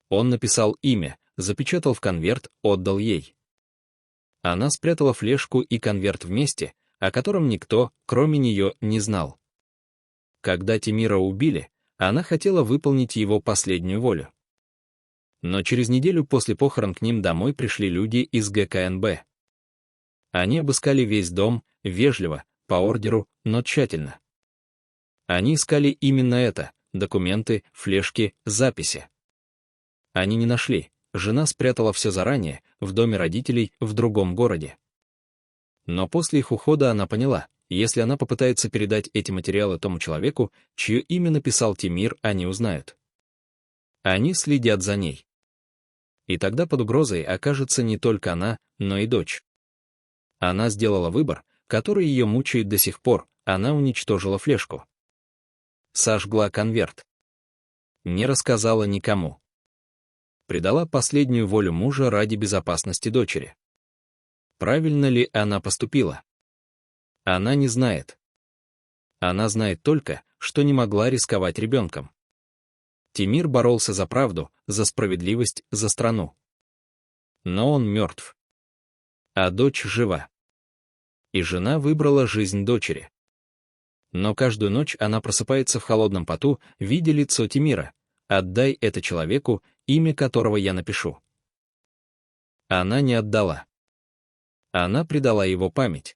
Он написал имя, запечатал в конверт, отдал ей. Она спрятала флешку и конверт вместе, о котором никто, кроме нее, не знал. Когда Тимира убили, она хотела выполнить его последнюю волю. Но через неделю после похорон к ним домой пришли люди из ГКНБ. Они обыскали весь дом, вежливо, по ордеру, но тщательно. Они искали именно это: документы, флешки, записи. Они не нашли, жена спрятала все заранее, в доме родителей, в другом городе. Но после их ухода она поняла: если она попытается передать эти материалы тому человеку, чье имя написал Тимир, они узнают. Они следят за ней. И тогда под угрозой окажется не только она, но и дочь. Она сделала выбор, который ее мучает до сих пор: она уничтожила флешку. Сожгла конверт. Не рассказала никому. Предала последнюю волю мужа ради безопасности дочери. Правильно ли она поступила? Она не знает. Она знает только, что не могла рисковать ребенком. Тимир боролся за правду, за справедливость, за страну. Но он мертв. А дочь жива. И жена выбрала жизнь дочери. Но каждую ночь она просыпается в холодном поту, видя лицо Тимира. «Отдай это человеку, имя которого я напишу». Она не отдала. Она предала его память.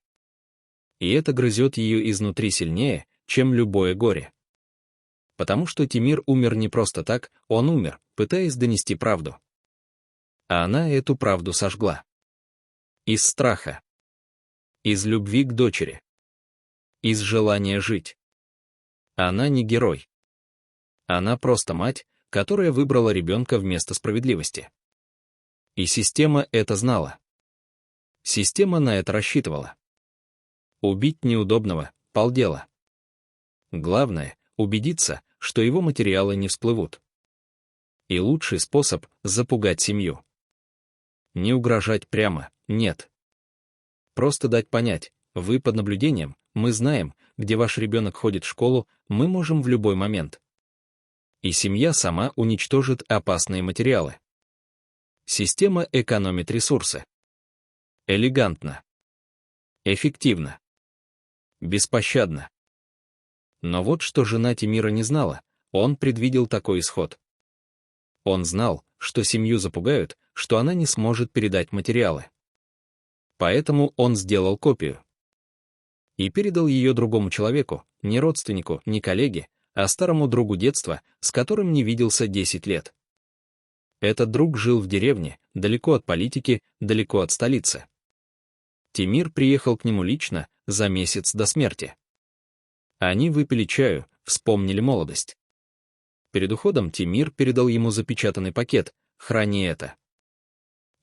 И это грызет ее изнутри сильнее, чем любое горе. Потому что Тимир умер не просто так, он умер, пытаясь донести правду. А она эту правду сожгла. Из страха. Из любви к дочери. Из желания жить. Она не герой. Она просто мать, которая выбрала ребенка вместо справедливости. И система это знала. Система на это рассчитывала. Убить неудобного — полдела. Главное — убедиться, что его материалы не всплывут. И лучший способ — запугать семью. Не угрожать прямо, нет. Просто дать понять, вы под наблюдением, мы знаем, где ваш ребенок ходит в школу, мы можем в любой момент. И семья сама уничтожит опасные материалы. Система экономит ресурсы. Элегантно. Эффективно. Беспощадно. Но вот что жена Тимира не знала, он предвидел такой исход. Он знал, что семью запугают, что она не сможет передать материалы. Поэтому он сделал копию. И передал ее другому человеку, не родственнику, не коллеге, а старому другу детства, с которым не виделся 10 лет. Этот друг жил в деревне, далеко от политики, далеко от столицы. Тимир приехал к нему лично, за месяц до смерти. Они выпили чаю, вспомнили молодость. Перед уходом Тимир передал ему запечатанный пакет: «Храни это.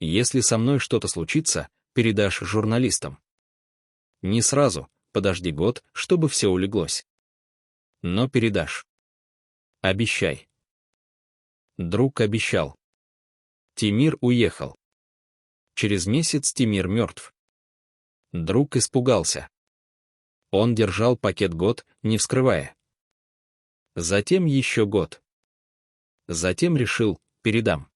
Если со мной что-то случится, передашь журналистам. Не сразу, подожди год, чтобы все улеглось. Но передашь. Обещай». Друг обещал. Тимир уехал. Через месяц Тимир мертв. Друг испугался. Он держал пакет год, не вскрывая. Затем еще год. Затем решил, передам.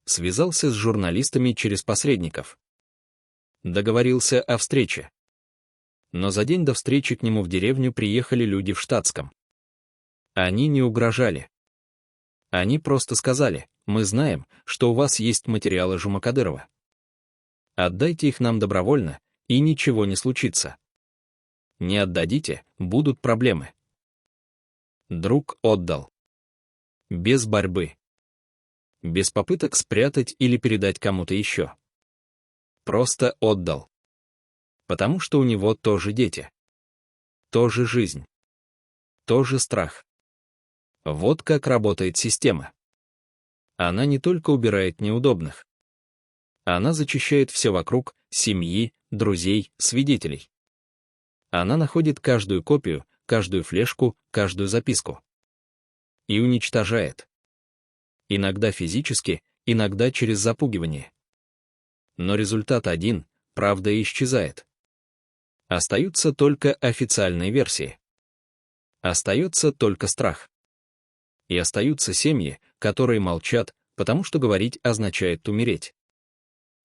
Связался с журналистами через посредников. Договорился о встрече. Но за день до встречи к нему в деревню приехали люди в штатском. Они не угрожали. Они просто сказали: «Мы знаем, что у вас есть материалы Жумакадырова. Отдайте их нам добровольно, и ничего не случится. Не отдадите, будут проблемы». Друг отдал. Без борьбы. Без попыток спрятать или передать кому-то еще. Просто отдал. Потому что у него тоже дети. Тоже жизнь. Тоже страх. Вот как работает система. Она не только убирает неудобных. Она зачищает все вокруг: семьи, друзей, свидетелей. Она находит каждую копию, каждую флешку, каждую записку. И уничтожает. Иногда физически, иногда через запугивание. Но результат один — правда исчезает. Остаются только официальные версии. Остается только страх. И остаются семьи, которые молчат, потому что говорить означает умереть.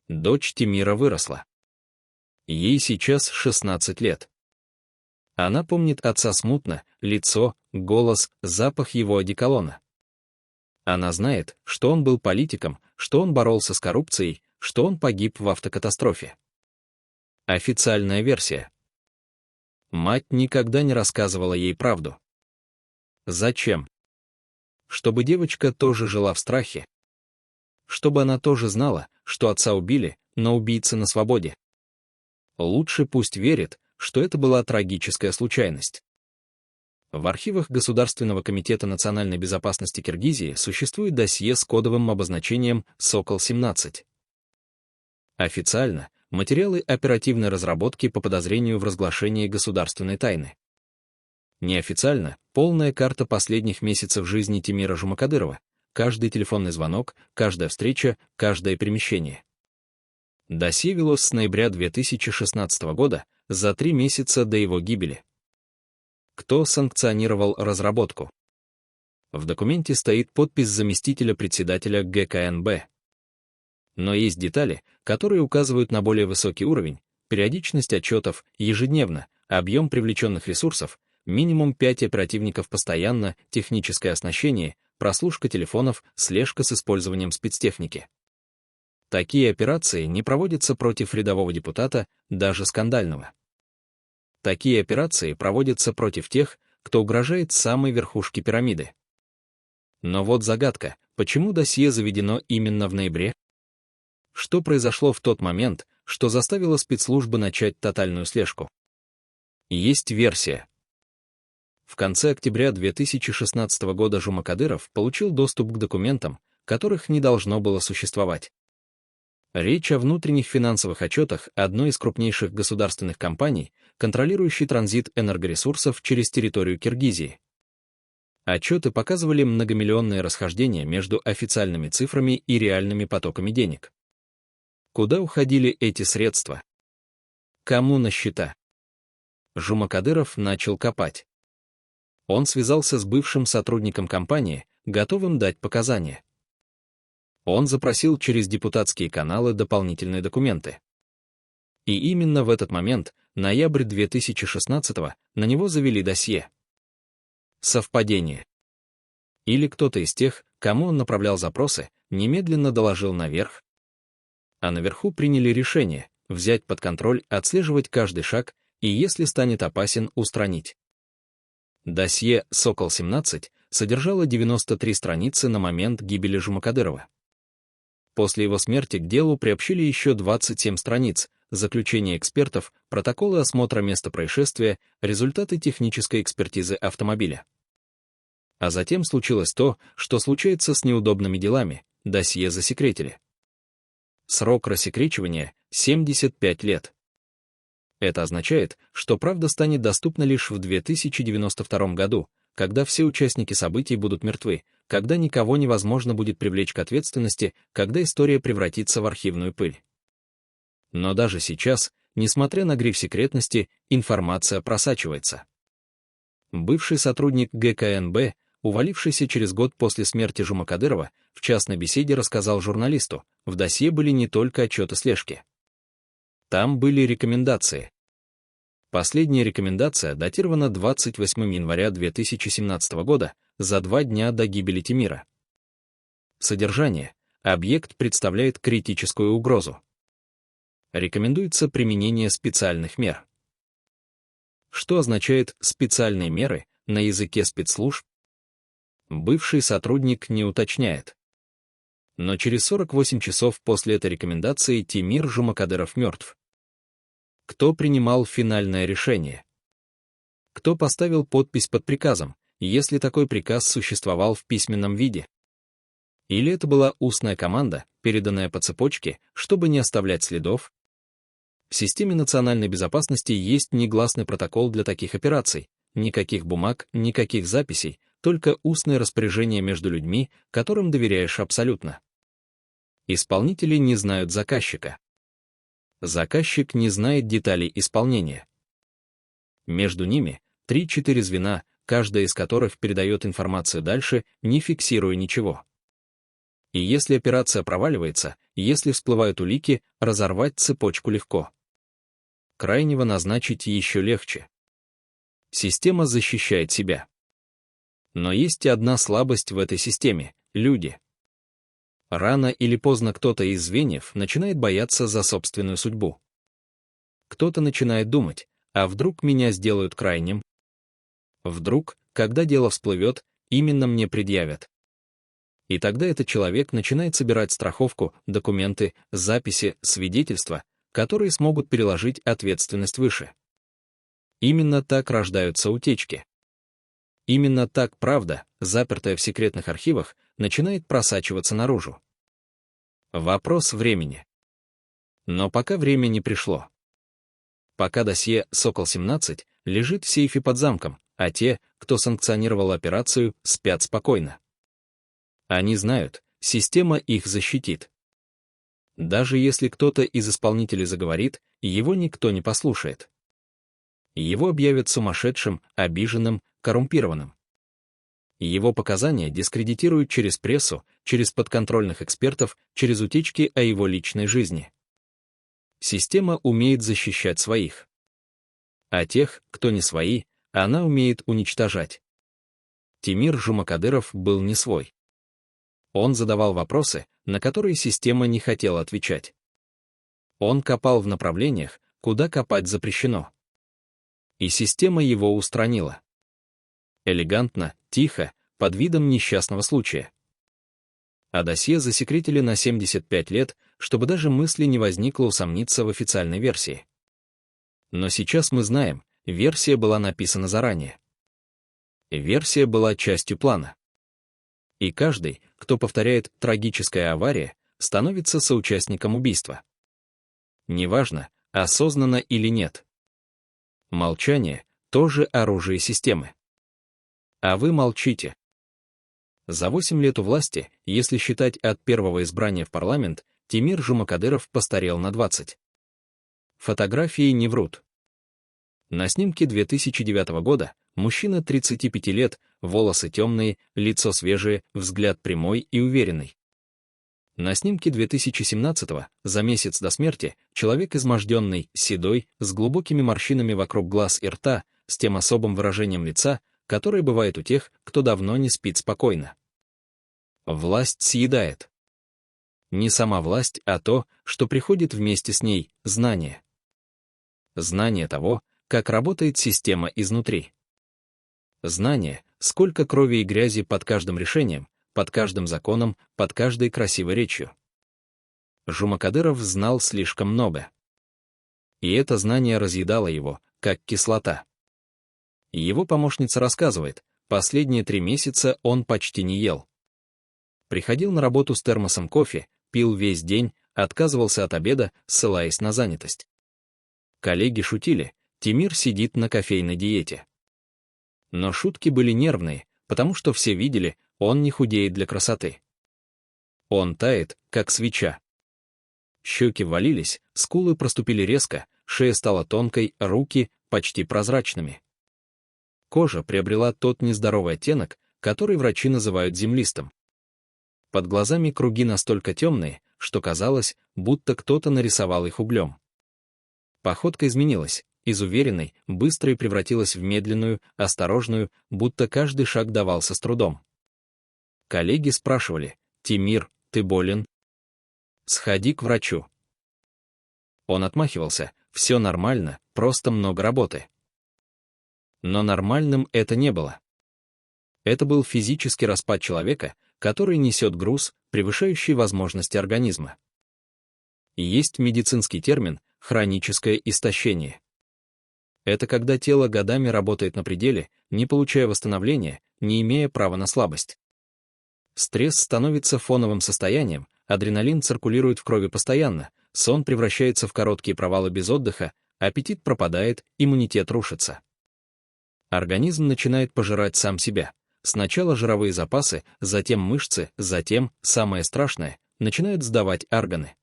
Дочь Тимира выросла. Ей сейчас 16 лет. Она помнит отца смутно: лицо, голос, запах его одеколона. Она знает, что он был политиком, что он боролся с коррупцией, что он погиб в автокатастрофе. Официальная версия. Мать никогда не рассказывала ей правду. Зачем? Чтобы девочка тоже жила в страхе. Чтобы она тоже знала, что отца убили, но убийца на свободе. Лучше пусть верит, что это была трагическая случайность. В архивах Государственного комитета национальной безопасности Киргизии существует досье с кодовым обозначением «Сокол-17». Официально — материалы оперативной разработки по подозрению в разглашении государственной тайны. Неофициально — полная карта последних месяцев жизни Тимира Жумакадырова, каждый телефонный звонок, каждая встреча, каждое перемещение. Досье велось с ноября 2016 года, за 3 месяца до его гибели. Кто санкционировал разработку? В документе стоит подпись заместителя председателя ГКНБ. Но есть детали, которые указывают на более высокий уровень: периодичность отчетов ежедневно, объем привлеченных ресурсов, минимум 5 оперативников постоянно, техническое оснащение, прослушка телефонов, слежка с использованием спецтехники. Такие операции не проводятся против рядового депутата, даже скандального. Такие операции проводятся против тех, кто угрожает самой верхушке пирамиды. Но вот загадка, почему досье заведено именно в ноябре? Что произошло в тот момент, что заставило спецслужбы начать тотальную слежку? Есть версия. В конце октября 2016 года Жумакадыров получил доступ к документам, которых не должно было существовать. Речь о внутренних финансовых отчетах одной из крупнейших государственных компаний, контролирующей транзит энергоресурсов через территорию Киргизии. Отчеты показывали многомиллионные расхождения между официальными цифрами и реальными потоками денег. Куда уходили эти средства? Кому на счета? Жумакадыров начал копать. Он связался с бывшим сотрудником компании, готовым дать показания. Он запросил через депутатские каналы дополнительные документы. И именно в этот момент, ноябрь 2016-го, на него завели досье. Совпадение. Или кто-то из тех, кому он направлял запросы, немедленно доложил наверх, а наверху приняли решение взять под контроль, отслеживать каждый шаг и, если станет опасен, устранить. Досье «Сокол-17» содержало 93 страницы на момент гибели Жумакадырова. После его смерти к делу приобщили еще 27 страниц, заключения экспертов, протоколы осмотра места происшествия, результаты технической экспертизы автомобиля. А затем случилось то, что случается с неудобными делами, досье засекретили. Срок рассекречивания — 75 лет. Это означает, что правда станет доступна лишь в 2092 году, когда все участники событий будут мертвы, когда никого невозможно будет привлечь к ответственности, когда история превратится в архивную пыль. Но даже сейчас, несмотря на гриф секретности, информация просачивается. Бывший сотрудник ГКНБ, увалившийся через год после смерти Жумакадырова, в частной беседе рассказал журналисту, в досье были не только отчеты слежки. Там были рекомендации. Последняя рекомендация датирована 28 января 2017 года, за 2 дня до гибели Тимира. Содержание. Объект представляет критическую угрозу. Рекомендуется применение специальных мер. Что означает «специальные меры» на языке спецслужб? Бывший сотрудник не уточняет. Но через 48 часов после этой рекомендации Тимир Жумакадыров мертв. Кто принимал финальное решение? Кто поставил подпись под приказом, если такой приказ существовал в письменном виде? Или это была устная команда, переданная по цепочке, чтобы не оставлять следов? В системе национальной безопасности есть негласный протокол для таких операций, никаких бумаг, никаких записей, только устное распоряжение между людьми, которым доверяешь абсолютно. Исполнители не знают заказчика. Заказчик не знает деталей исполнения. Между ними 3-4 звена, каждая из которых передает информацию дальше, не фиксируя ничего. И если операция проваливается, если всплывают улики, разорвать цепочку легко. Крайнего назначить еще легче. Система защищает себя. Но есть и одна слабость в этой системе — люди. Рано или поздно кто-то из звеньев начинает бояться за собственную судьбу. Кто-то начинает думать, а вдруг меня сделают крайним? Вдруг, когда дело всплывет, именно мне предъявят. И тогда этот человек начинает собирать страховку, документы, записи, свидетельства, которые смогут переложить ответственность выше. Именно так рождаются утечки. Именно так правда, запертая в секретных архивах, начинает просачиваться наружу. Вопрос времени. Но пока время не пришло. Пока досье «Сокол-17» лежит в сейфе под замком, а те, кто санкционировал операцию, спят спокойно. Они знают, система их защитит. Даже если кто-то из исполнителей заговорит, его никто не послушает. Его объявят сумасшедшим, обиженным, коррумпированным. Его показания дискредитируют через прессу, через подконтрольных экспертов, через утечки о его личной жизни. Система умеет защищать своих. А тех, кто не свои, она умеет уничтожать. Тимир Жумакадыров был не свой. Он задавал вопросы, на которые система не хотела отвечать. Он копал в направлениях, куда копать запрещено. И система его устранила. Элегантно, тихо, под видом несчастного случая. А досье засекретили на 75 лет, чтобы даже мысли не возникло усомниться в официальной версии. Но сейчас мы знаем, версия была написана заранее. Версия была частью плана. И каждый, кто повторяет «трагическая авария», становится соучастником убийства. Неважно, осознанно или нет. Молчание — тоже оружие системы. А вы молчите. За 8 лет у власти, если считать от первого избрания в парламент, Тимир Жумакадыров постарел на 20. Фотографии не врут. На снимке 2009 года мужчина 35 лет, волосы темные, лицо свежее, взгляд прямой и уверенный. На снимке 2017 за месяц до смерти, человек изможденный, седой, с глубокими морщинами вокруг глаз и рта, с тем особым выражением лица, которое бывает у тех, кто давно не спит спокойно. Власть съедает. Не сама власть, а то, что приходит вместе с ней, знание. Знание того, как работает система изнутри. Знание, сколько крови и грязи под каждым решением, под каждым законом, под каждой красивой речью. Жумакадыров знал слишком много. И это знание разъедало его, как кислота. Его помощница рассказывает, последние 3 месяца он почти не ел. Приходил на работу с термосом кофе, пил весь день, отказывался от обеда, ссылаясь на занятость. Коллеги шутили, Тимир сидит на кофейной диете. Но шутки были нервные, потому что все видели, он не худеет для красоты. Он тает, как свеча. Щеки ввалились, скулы проступили резко, шея стала тонкой, руки почти прозрачными. Кожа приобрела тот нездоровый оттенок, который врачи называют землистым. Под глазами круги настолько темные, что казалось, будто кто-то нарисовал их углем. Походка изменилась, из уверенной, быстрой превратилась в медленную, осторожную, будто каждый шаг давался с трудом. Коллеги спрашивали: «Тимир, ты болен? Сходи к врачу». Он отмахивался: «Все нормально, просто много работы». Но нормальным это не было. Это был физический распад человека, который несет груз, превышающий возможности организма. И есть медицинский термин «хроническое истощение». Это когда тело годами работает на пределе, не получая восстановления, не имея права на слабость. Стресс становится фоновым состоянием, адреналин циркулирует в крови постоянно, сон превращается в короткие провалы без отдыха, аппетит пропадает, иммунитет рушится. Организм начинает пожирать сам себя. Сначала жировые запасы, затем мышцы, затем, самое страшное, начинают сдавать органы.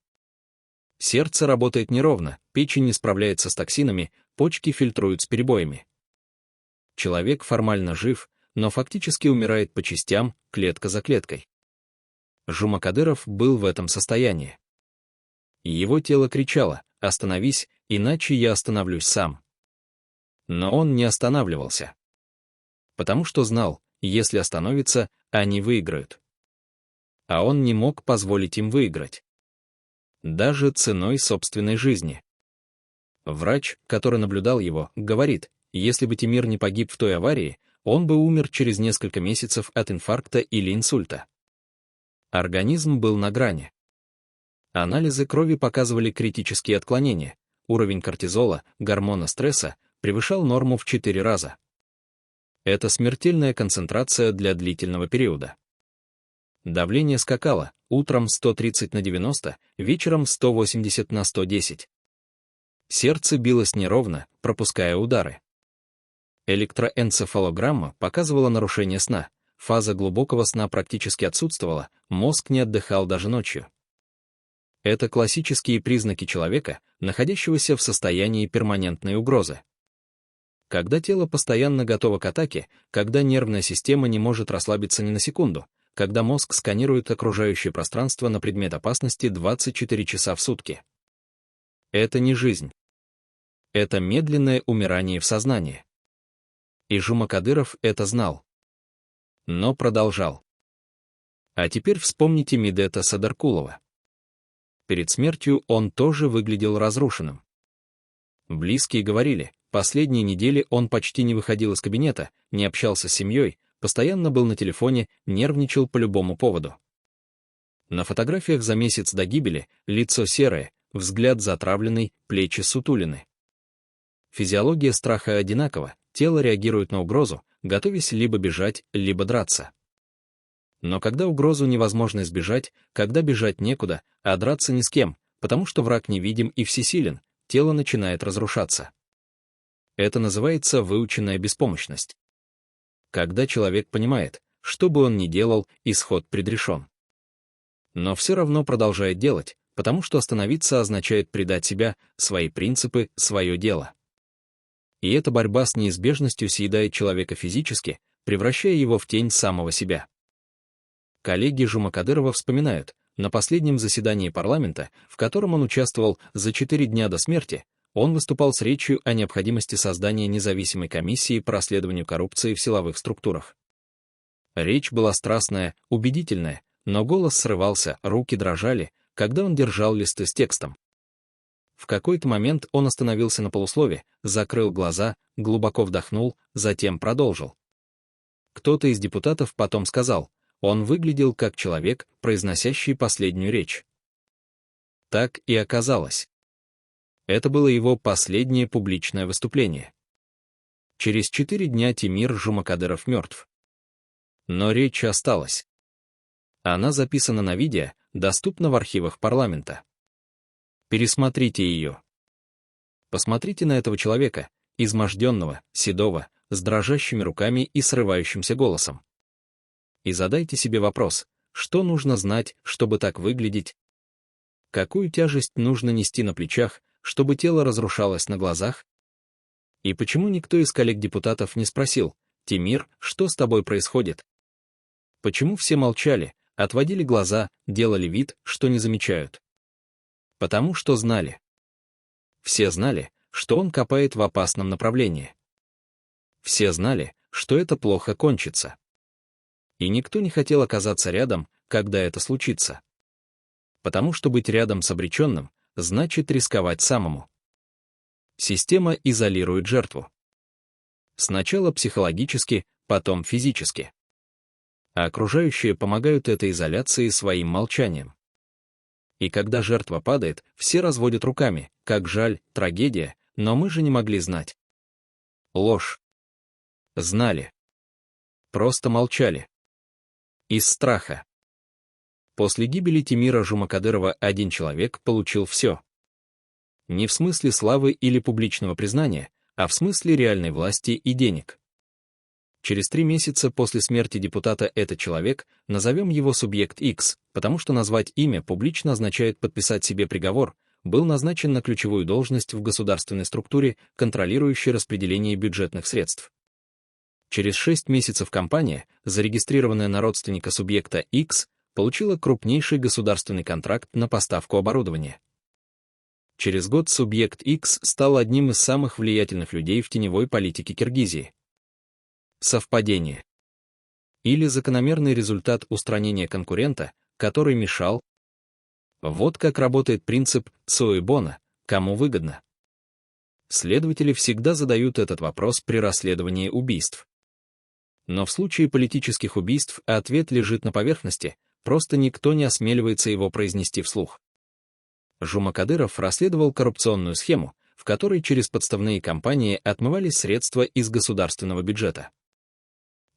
Сердце работает неровно, печень не справляется с токсинами, почки фильтруют с перебоями. Человек формально жив, но фактически умирает по частям, клетка за клеткой. Жумакадыров был в этом состоянии. Его тело кричало: «Остановись, иначе я остановлюсь сам». Но он не останавливался. Потому что знал, если остановится, они выиграют. А он не мог позволить им выиграть. Даже ценой собственной жизни. Врач, который наблюдал его, говорит, если бы Тимир не погиб в той аварии, он бы умер через несколько месяцев от инфаркта или инсульта. Организм был на грани. Анализы крови показывали критические отклонения. Уровень кортизола, гормона стресса, превышал норму в 4 раза. Это смертельная концентрация для длительного периода. Давление скакало, утром 130/90, вечером 180/110. Сердце билось неровно, пропуская удары. Электроэнцефалограмма показывала нарушение сна, фаза глубокого сна практически отсутствовала, мозг не отдыхал даже ночью. Это классические признаки человека, находящегося в состоянии перманентной угрозы. Когда тело постоянно готово к атаке, когда нервная система не может расслабиться ни на секунду, когда мозг сканирует окружающее пространство на предмет опасности 24 часа в сутки. Это не жизнь. Это медленное умирание в сознании. И Жумакадыров это знал. Но продолжал. А теперь вспомните Медета Садаркулова. Перед смертью он тоже выглядел разрушенным. Близкие говорили, последние недели он почти не выходил из кабинета, не общался с семьей, постоянно был на телефоне, нервничал по любому поводу. На фотографиях за месяц до гибели лицо серое, взгляд затравленный, плечи сутулины. Физиология страха одинакова, тело реагирует на угрозу, готовясь либо бежать, либо драться. Но когда угрозу невозможно избежать, когда бежать некуда, а драться ни с кем, потому что враг невидим и всесилен, тело начинает разрушаться. Это называется выученная беспомощность. Когда человек понимает, что бы он ни делал, исход предрешен. Но все равно продолжает делать, потому что остановиться означает предать себя, свои принципы, свое дело. И эта борьба с неизбежностью съедает человека физически, превращая его в тень самого себя. Коллеги Жумакадырова вспоминают, на последнем заседании парламента, в котором он участвовал за 4 дня до смерти, он выступал с речью о необходимости создания независимой комиссии по расследованию коррупции в силовых структурах. Речь была страстная, убедительная, но голос срывался, руки дрожали, когда он держал листы с текстом. В какой-то момент он остановился на полуслове, закрыл глаза, глубоко вдохнул, затем продолжил. Кто-то из депутатов потом сказал, он выглядел как человек, произносящий последнюю речь. Так и оказалось. Это было его последнее публичное выступление. Через 4 дня Тимир Жумакадыров мертв. Но речь осталась. Она записана на видео, доступна в архивах парламента. Пересмотрите ее. Посмотрите на этого человека, изможденного, седого, с дрожащими руками и срывающимся голосом. И задайте себе вопрос, что нужно знать, чтобы так выглядеть? Какую тяжесть нужно нести на плечах, чтобы тело разрушалось на глазах? И почему никто из коллег-депутатов не спросил, «Тимир, что с тобой происходит?» Почему все молчали, отводили глаза, делали вид, что не замечают? Потому что знали. Все знали, что он копает в опасном направлении. Все знали, что это плохо кончится. И никто не хотел оказаться рядом, когда это случится. Потому что быть рядом с обреченным значит рисковать самому. Система изолирует жертву. Сначала психологически, потом физически. А окружающие помогают этой изоляции своим молчанием. И когда жертва падает, все разводят руками, как жаль, трагедия, но мы же не могли знать. Ложь. Знали. Просто молчали. Из страха. После гибели Тимира Жумакадырова один человек получил все. Не в смысле славы или публичного признания, а в смысле реальной власти и денег. Через 3 месяца после смерти депутата этот человек, назовем его субъект X, потому что назвать имя публично означает подписать себе приговор, был назначен на ключевую должность в государственной структуре, контролирующей распределение бюджетных средств. Через 6 месяцев компания, зарегистрированная на родственника субъекта X, получила крупнейший государственный контракт на поставку оборудования. Через год субъект X стал одним из самых влиятельных людей в теневой политике Киргизии. Совпадение. Или закономерный результат устранения конкурента, который мешал? Вот как работает принцип Цоэ-Бона, кому выгодно. Следователи всегда задают этот вопрос при расследовании убийств. Но в случае политических убийств ответ лежит на поверхности, просто никто не осмеливается его произнести вслух. Жумакадыров расследовал коррупционную схему, в которой через подставные компании отмывались средства из государственного бюджета.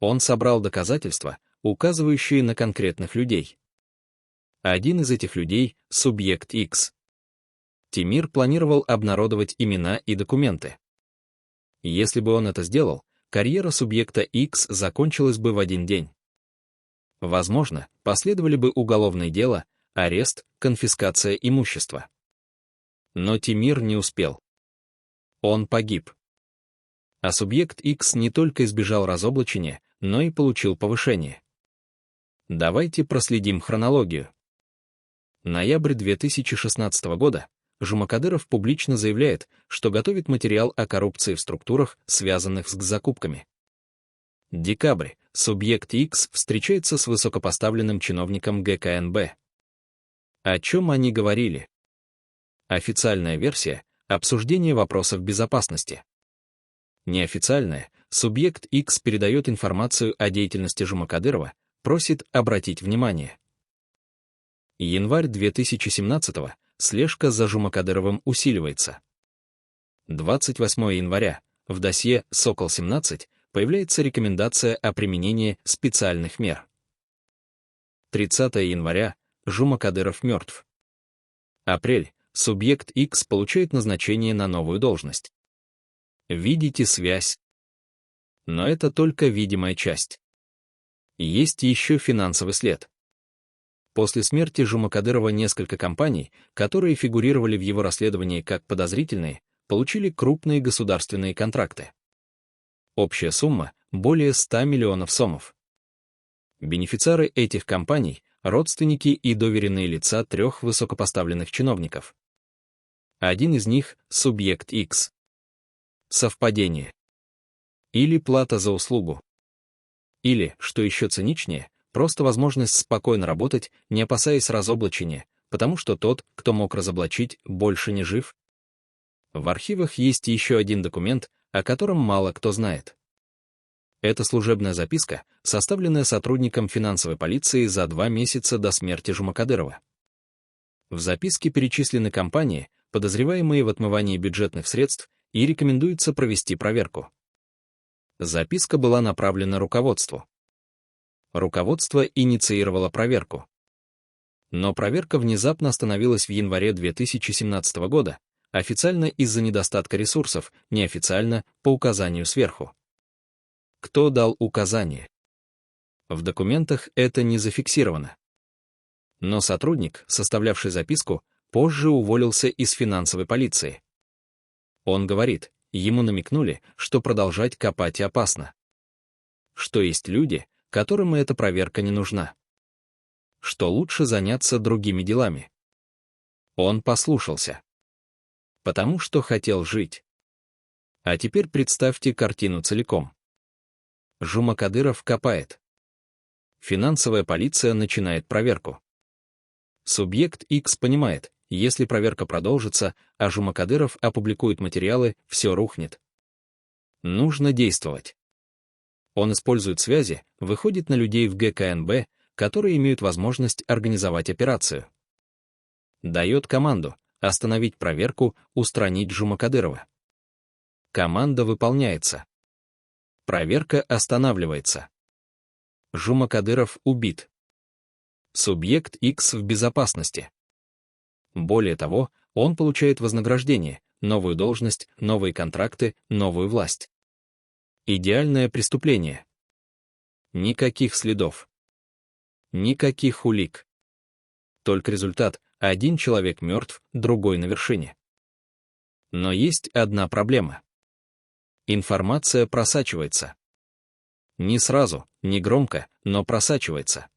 Он собрал доказательства, указывающие на конкретных людей. Один из этих людей — субъект X. Тимир планировал обнародовать имена и документы. Если бы он это сделал, карьера субъекта X закончилась бы в один день. Возможно, последовали бы уголовное дело, арест, конфискация имущества. Но Тимир не успел. Он погиб. А субъект X не только избежал разоблачения, но и получил повышение. Давайте проследим хронологию. Ноябрь 2016 года. Жумакадыров публично заявляет, что готовит материал о коррупции в структурах, связанных с закупками. Декабрь. Субъект X встречается с высокопоставленным чиновником ГКНБ. О чем они говорили? Официальная версия — обсуждение вопросов безопасности. Неофициальная — субъект X передает информацию о деятельности Жумакадырова, просит обратить внимание. Январь 2017-го. Слежка за Жумакадыровым усиливается. 28 января. В досье «Сокол-17» появляется рекомендация о применении специальных мер. 30 января. Жумакадыров мертв. Апрель. Субъект X получает назначение на новую должность. Видите связь? Но это только видимая часть. Есть еще финансовый след. После смерти Жумакадырова несколько компаний, которые фигурировали в его расследовании как подозрительные, получили крупные государственные контракты. Общая сумма — более 100 миллионов сомов. Бенефициары этих компаний — родственники и доверенные лица 3 высокопоставленных чиновников. Один из них — субъект X. Совпадение. Или плата за услугу. Или, что еще циничнее, просто возможность спокойно работать, не опасаясь разоблачения, потому что тот, кто мог разоблачить, больше не жив. В архивах есть еще один документ, о котором мало кто знает. Это служебная записка, составленная сотрудником финансовой полиции за 2 месяца до смерти Жумакадырова. В записке перечислены компании, подозреваемые в отмывании бюджетных средств, и рекомендуется провести проверку. Записка была направлена руководству. Руководство инициировало проверку. Но проверка внезапно остановилась в январе 2017 года, официально из-за недостатка ресурсов, неофициально по указанию сверху. Кто дал указание? В документах это не зафиксировано. Но сотрудник, составлявший записку, позже уволился из финансовой полиции. Он говорит, ему намекнули, что продолжать копать опасно. Что есть люди, которым эта проверка не нужна. Что лучше заняться другими делами. Он послушался. Потому что хотел жить. А теперь представьте картину целиком. Жумакадыров копает. Финансовая полиция начинает проверку. Субъект X понимает, если проверка продолжится, а Жумакадыров опубликует материалы, все рухнет. Нужно действовать. Он использует связи, выходит на людей в ГКНБ, которые имеют возможность организовать операцию. Дает команду остановить проверку, устранить Жумакадырова. Команда выполняется. Проверка останавливается. Жумакадыров убит. Субъект X в безопасности. Более того, он получает вознаграждение, новую должность, новые контракты, новую власть. Идеальное преступление. Никаких следов. Никаких улик. Только результат — один человек мертв, другой на вершине. Но есть одна проблема. Информация просачивается. Не сразу, не громко, но просачивается.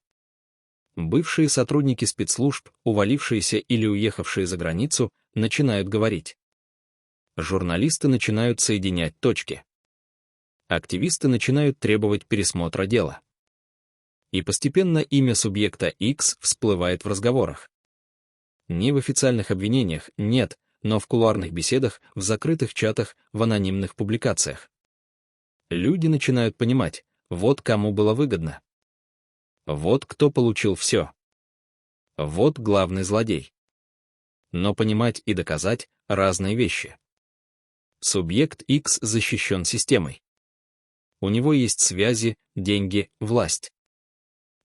Бывшие сотрудники спецслужб, увалившиеся или уехавшие за границу, начинают говорить. Журналисты начинают соединять точки. Активисты начинают требовать пересмотра дела. И постепенно имя субъекта X всплывает в разговорах. Не в официальных обвинениях, нет, но в кулуарных беседах, в закрытых чатах, в анонимных публикациях. Люди начинают понимать, вот кому было выгодно. Вот кто получил все. Вот главный злодей. Но понимать и доказать — разные вещи. Субъект X защищен системой. У него есть связи, деньги, власть.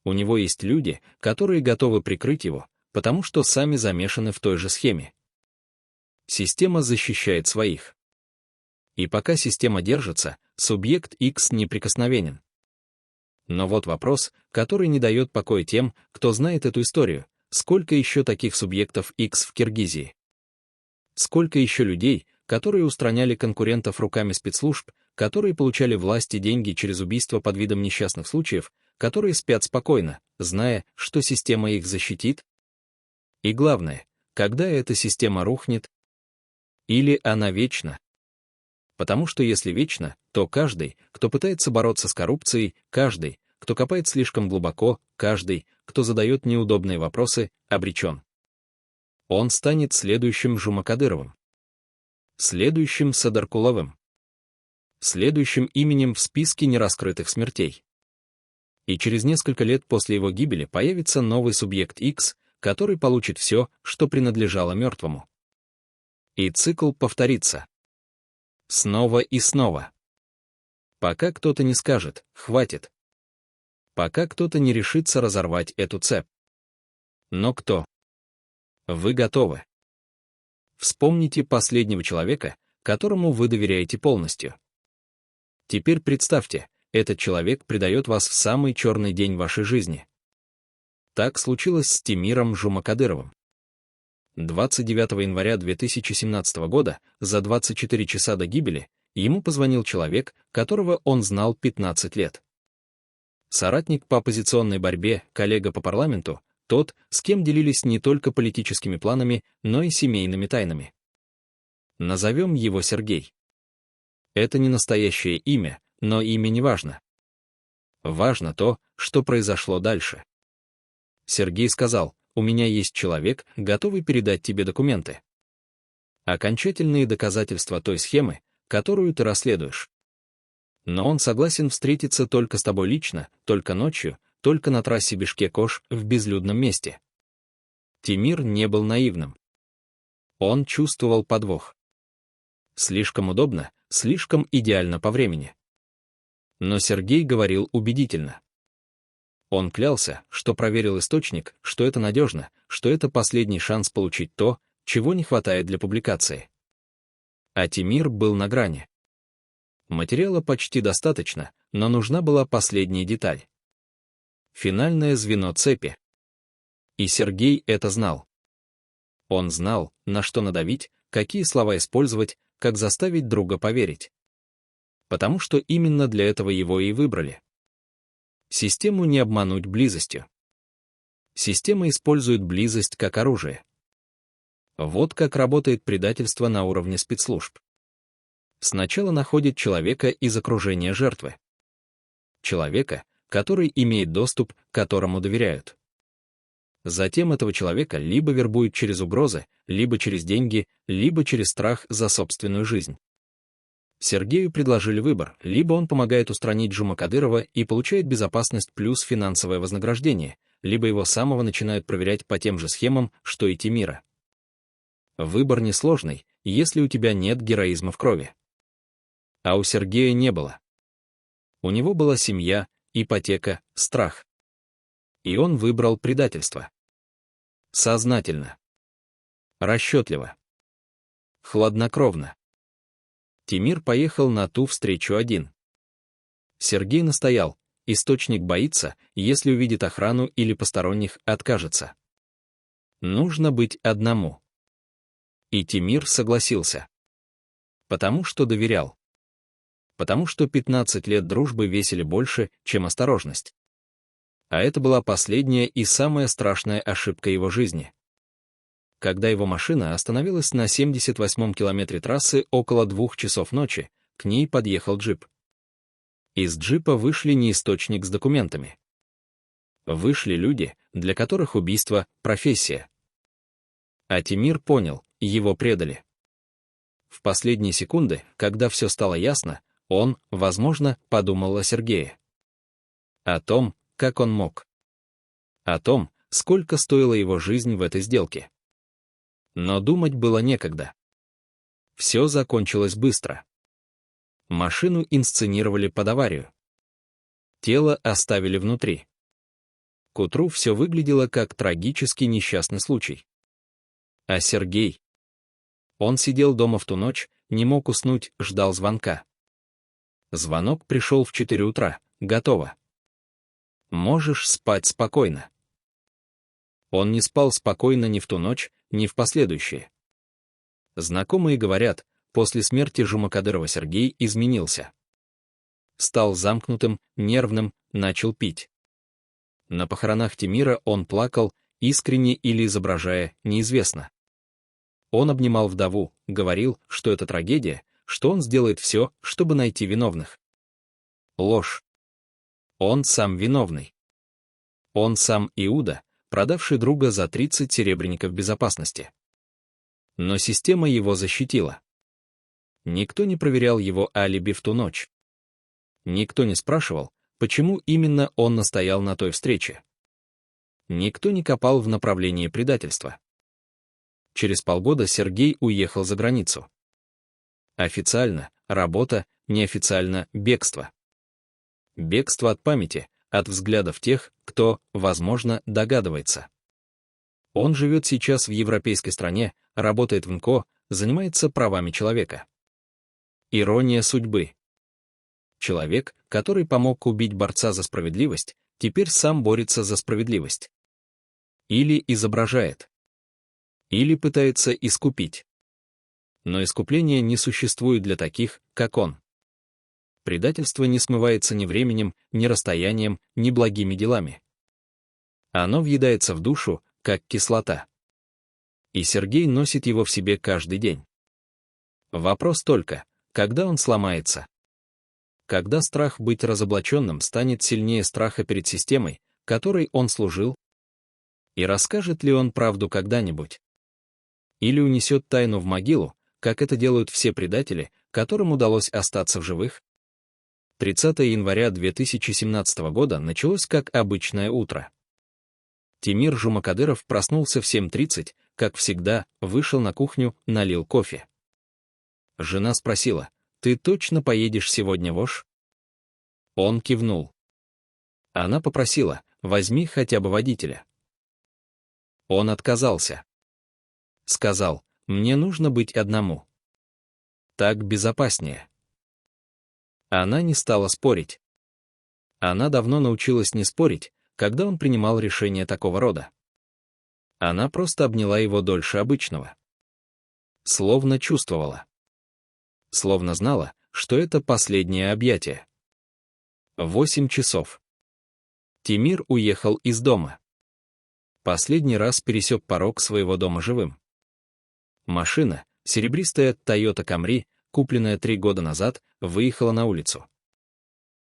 У него есть люди, которые готовы прикрыть его, потому что сами замешаны в той же схеме. Система защищает своих. И пока система держится, субъект X неприкосновенен. Но вот вопрос, который не дает покоя тем, кто знает эту историю: сколько еще таких субъектов X в Киргизии? Сколько еще людей, которые устраняли конкурентов руками спецслужб, которые получали власть и деньги через убийство под видом несчастных случаев, которые спят спокойно, зная, что система их защитит? И главное, когда эта система рухнет? Или она вечна? Потому что если вечна, то каждый, кто пытается бороться с коррупцией, каждый, кто копает слишком глубоко, каждый, кто задает неудобные вопросы, обречен. Он станет следующим Жумакадыровым, следующим Садаркуловым, следующим именем в списке нераскрытых смертей. И через несколько лет после его гибели появится новый субъект X, который получит все, что принадлежало мертвому. И цикл повторится. Снова и снова. Пока кто-то не скажет «хватит». Пока кто-то не решится разорвать эту цепь. Но кто? Вы готовы. Вспомните последнего человека, которому вы доверяете полностью. Теперь представьте, этот человек предает вас в самый черный день вашей жизни. Так случилось с Тимиром Жумакадыровым. 29 января 2017 года, за 24 часа до гибели, ему позвонил человек, которого он знал 15 лет. Соратник по оппозиционной борьбе, коллега по парламенту, тот, с кем делились не только политическими планами, но и семейными тайнами. Назовем его Сергей. Это не настоящее имя, но имя не важно. Важно то, что произошло дальше. Сергей сказал: «У меня есть человек, готовый передать тебе документы. Окончательные доказательства той схемы, которую ты расследуешь. Но он согласен встретиться только с тобой лично, только ночью, только на трассе Бишкек-Ош в безлюдном месте». Тимир не был наивным. Он чувствовал подвох. Слишком удобно, слишком идеально по времени. Но Сергей говорил убедительно. Он клялся, что проверил источник, что это надежно, что это последний шанс получить то, чего не хватает для публикации. А Тимир был на грани. Материала почти достаточно, но нужна была последняя деталь. Финальное звено цепи. И Сергей это знал. Он знал, на что надавить, какие слова использовать, как заставить друга поверить. Потому что именно для этого его и выбрали. Систему не обмануть близостью. Система использует близость как оружие. Вот как работает предательство на уровне спецслужб. Сначала находит человека из окружения жертвы. Человека, который имеет доступ, которому доверяют. Затем этого человека либо вербуют через угрозы, либо через деньги, либо через страх за собственную жизнь. Сергею предложили выбор: либо он помогает устранить Жумакадырова и получает безопасность плюс финансовое вознаграждение, либо его с самого начинают проверять по тем же схемам, что и Тимира. Выбор несложный, если у тебя нет героизма в крови. А у Сергея не было. У него была семья, ипотека, страх. И он выбрал предательство. Сознательно. Расчетливо. Хладнокровно. Тимир поехал на ту встречу один. Сергей настоял: источник боится, если увидит охрану или посторонних, откажется. Нужно быть одному. И Тимир согласился. Потому что доверял. Потому что 15 лет дружбы весили больше, чем осторожность. А это была последняя и самая страшная ошибка его жизни. Когда его машина остановилась на 78-м километре трассы около 2 часов ночи, к ней подъехал джип. Из джипа вышли не источник с документами. Вышли люди, для которых убийство — профессия. А Тимир понял, его предали. В последние секунды, когда все стало ясно, он, возможно, подумал о Сергее. О том, как он мог. О том, сколько стоила его жизнь в этой сделке. Но думать было некогда. Все закончилось быстро. Машину инсценировали под аварию. Тело оставили внутри. К утру все выглядело как трагический несчастный случай. А Сергей? Он сидел дома в ту ночь, не мог уснуть, ждал звонка. Звонок пришел в 4 утра. Готово. Можешь спать спокойно. Он не спал спокойно ни в ту ночь, ни в последующие. Знакомые говорят, после смерти Жумакадырова Сергей изменился. Стал замкнутым, нервным, начал пить. На похоронах Тимира он плакал, искренне или изображая, неизвестно. Он обнимал вдову, говорил, что это трагедия, что он сделает все, чтобы найти виновных. Ложь. Он сам виновный. Он сам Иуда, продавший друга за 30 серебряников безопасности. Но система его защитила. Никто не проверял его алиби в ту ночь. Никто не спрашивал, почему именно он настоял на той встрече. Никто не копал в направлении предательства. Через полгода Сергей уехал за границу. Официально — работа, неофициально — бегство. Бегство от памяти, от взглядов тех, кто, возможно, догадывается. Он живет сейчас в европейской стране, работает в НКО, занимается правами человека. Ирония судьбы. Человек, который помог убить борца за справедливость, теперь сам борется за справедливость. Или изображает. Или пытается искупить. Но искупление не существует для таких, как он. Предательство не смывается ни временем, ни расстоянием, ни благими делами. Оно въедается в душу, как кислота. И Сергей носит его в себе каждый день. Вопрос только, когда он сломается. Когда страх быть разоблаченным станет сильнее страха перед системой, которой он служил? И расскажет ли он правду когда-нибудь? Или унесет тайну в могилу, как это делают все предатели, которым удалось остаться в живых? 30 января 2017 года началось как обычное утро. Тимир Жумакадыров проснулся в 7:30, как всегда, вышел на кухню, налил кофе. Жена спросила: «Ты точно поедешь сегодня в Ош?» Он кивнул. Она попросила: «Возьми хотя бы водителя». Он отказался. Сказал: «Мне нужно быть одному. Так безопаснее». Она не стала спорить. Она давно научилась не спорить, когда он принимал решения такого рода. Она просто обняла его дольше обычного. Словно чувствовала. Словно знала, что это последнее объятие. 8 часов. Тимир уехал из дома. Последний раз пересек порог своего дома живым. Машина, серебристая Toyota Camry, купленная 3 года назад, выехала на улицу.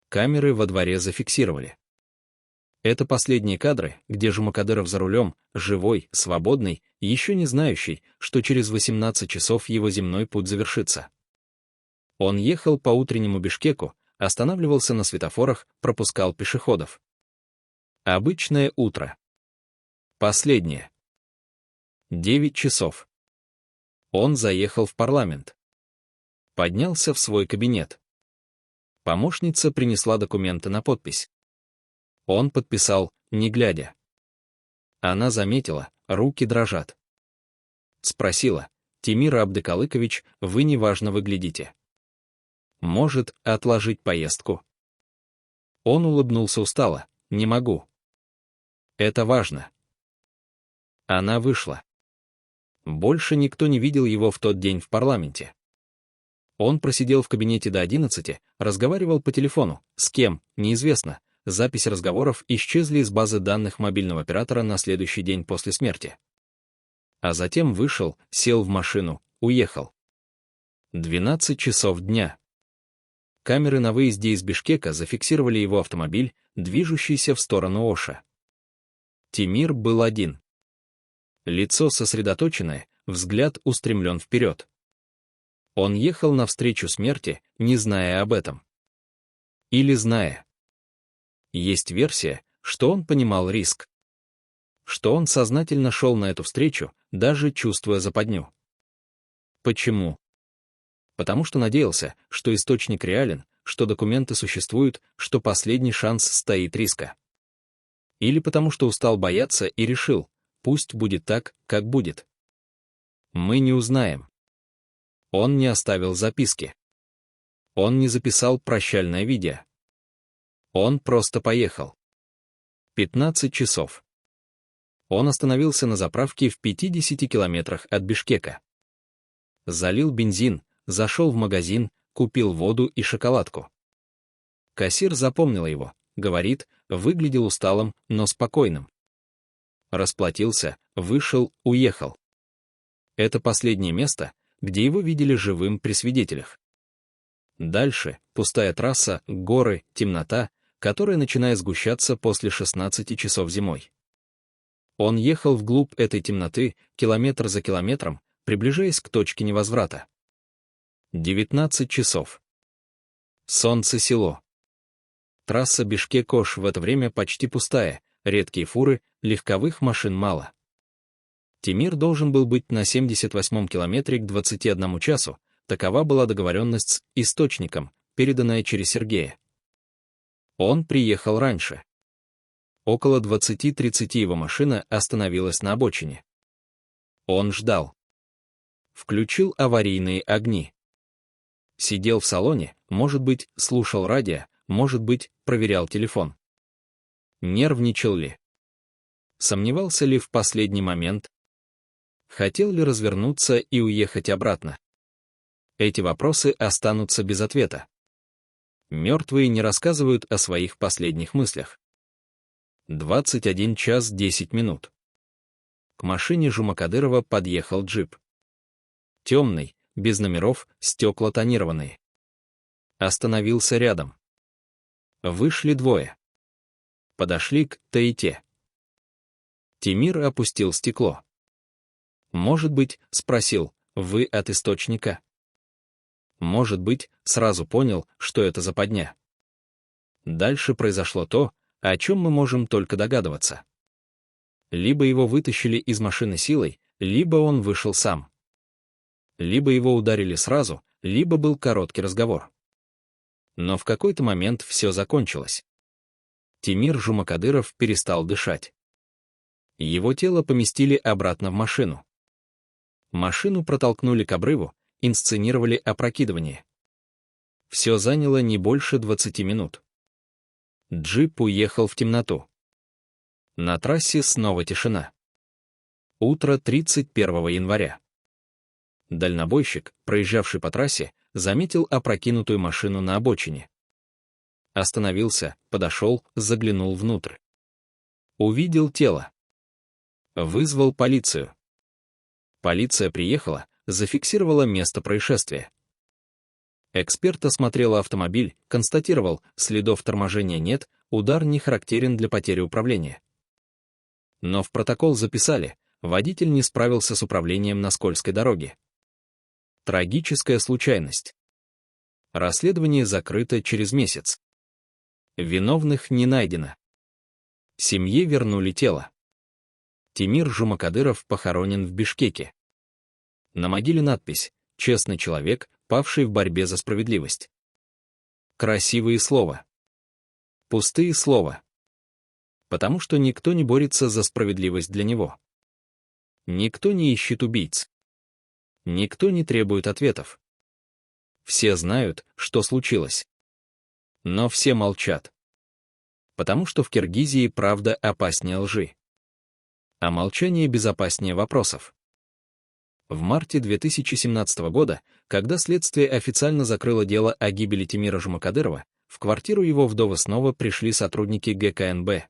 Камеры во дворе зафиксировали. Это последние кадры, где Жумакадыров за рулем, живой, свободный, еще не знающий, что через 18 часов его земной путь завершится. Он ехал по утреннему Бишкеку, останавливался на светофорах, пропускал пешеходов. Обычное утро. Последнее. 9 часов. Он заехал в парламент. Поднялся в свой кабинет. Помощница принесла документы на подпись. Он подписал, не глядя. Она заметила, руки дрожат. Спросила: «Тимир Абдыкалыкович, вы неважно выглядите. Может, отложить поездку?» Он улыбнулся устало: «Не могу. Это важно». Она вышла. Больше никто не видел его в тот день в парламенте. Он просидел в кабинете до 11, разговаривал по телефону, с кем, неизвестно, записи разговоров исчезли из базы данных мобильного оператора на следующий день после смерти. А затем вышел, сел в машину, уехал. 12 часов дня. Камеры на выезде из Бишкека зафиксировали его автомобиль, движущийся в сторону Оша. Тимир был один. Лицо сосредоточенное, взгляд устремлен вперед. Он ехал навстречу смерти, не зная об этом. Или зная. Есть версия, что он понимал риск. Что он сознательно шел на эту встречу, даже чувствуя западню. Почему? Потому что надеялся, что источник реален, что документы существуют, что последний шанс стоит риска. Или потому что устал бояться и решил: пусть будет так, как будет. Мы не узнаем. Он не оставил записки. Он не записал прощальное видео. Он просто поехал. 15 часов. Он остановился на заправке в 50 километрах от Бишкека. Залил бензин, зашел в магазин, купил воду и шоколадку. Кассир запомнила его, говорит, выглядел усталым, но спокойным. Расплатился, вышел, уехал. Это последнее место, где его видели живым при свидетелях. Дальше — пустая трасса, горы, темнота, которая начинает сгущаться после 16 часов зимой. Он ехал вглубь этой темноты, километр за километром, приближаясь к точке невозврата. 19 часов. Солнце село. Трасса Бишкек-Ош в это время почти пустая, редкие фуры, легковых машин мало. Тимир должен был быть на 78-м километре к 21 часу, такова была договоренность с источником, переданная через Сергея. Он приехал раньше. Около 20:30 его машина остановилась на обочине. Он ждал. Включил аварийные огни. Сидел в салоне, может быть, слушал радио, может быть, проверял телефон. Нервничал ли? Сомневался ли в последний момент? Хотел ли развернуться и уехать обратно? Эти вопросы останутся без ответа. Мертвые не рассказывают о своих последних мыслях. 21 час 10 минут. К машине Жумакадырова подъехал джип. Темный, без номеров, стекла тонированные. Остановился рядом. Вышли двое. Подошли к Таите. Тимир опустил стекло. «Может быть, — спросил, — вы от источника?» Может быть, сразу понял, что это западня. Дальше произошло то, о чем мы можем только догадываться. Либо его вытащили из машины силой, либо он вышел сам. Либо его ударили сразу, либо был короткий разговор. Но в какой-то момент все закончилось. Тимир Жумакадыров перестал дышать. Его тело поместили обратно в машину. Машину протолкнули к обрыву, инсценировали опрокидывание. Все заняло не больше 20 минут. Джип уехал в темноту. На трассе снова тишина. Утро 31 января. Дальнобойщик, проезжавший по трассе, заметил опрокинутую машину на обочине. Остановился, подошел, заглянул внутрь. Увидел тело. Вызвал полицию. Полиция приехала, зафиксировала место происшествия. Эксперт осмотрел автомобиль, констатировал, следов торможения нет, удар не характерен для потери управления. Но в протокол записали, водитель не справился с управлением на скользкой дороге. Трагическая случайность. Расследование закрыто через месяц. Виновных не найдено. Семье вернули тело. Тимир Жумакадыров похоронен в Бишкеке. На могиле надпись «Честный человек, павший в борьбе за справедливость». Красивые слова. Пустые слова. Потому что никто не борется за справедливость для него. Никто не ищет убийц. Никто не требует ответов. Все знают, что случилось. Но все молчат. Потому что в Киргизии правда опаснее лжи. А молчание безопаснее вопросов. В марте 2017 года, когда следствие официально закрыло дело о гибели Тимира Жумакадырова, в квартиру его вдовы снова пришли сотрудники ГКНБ.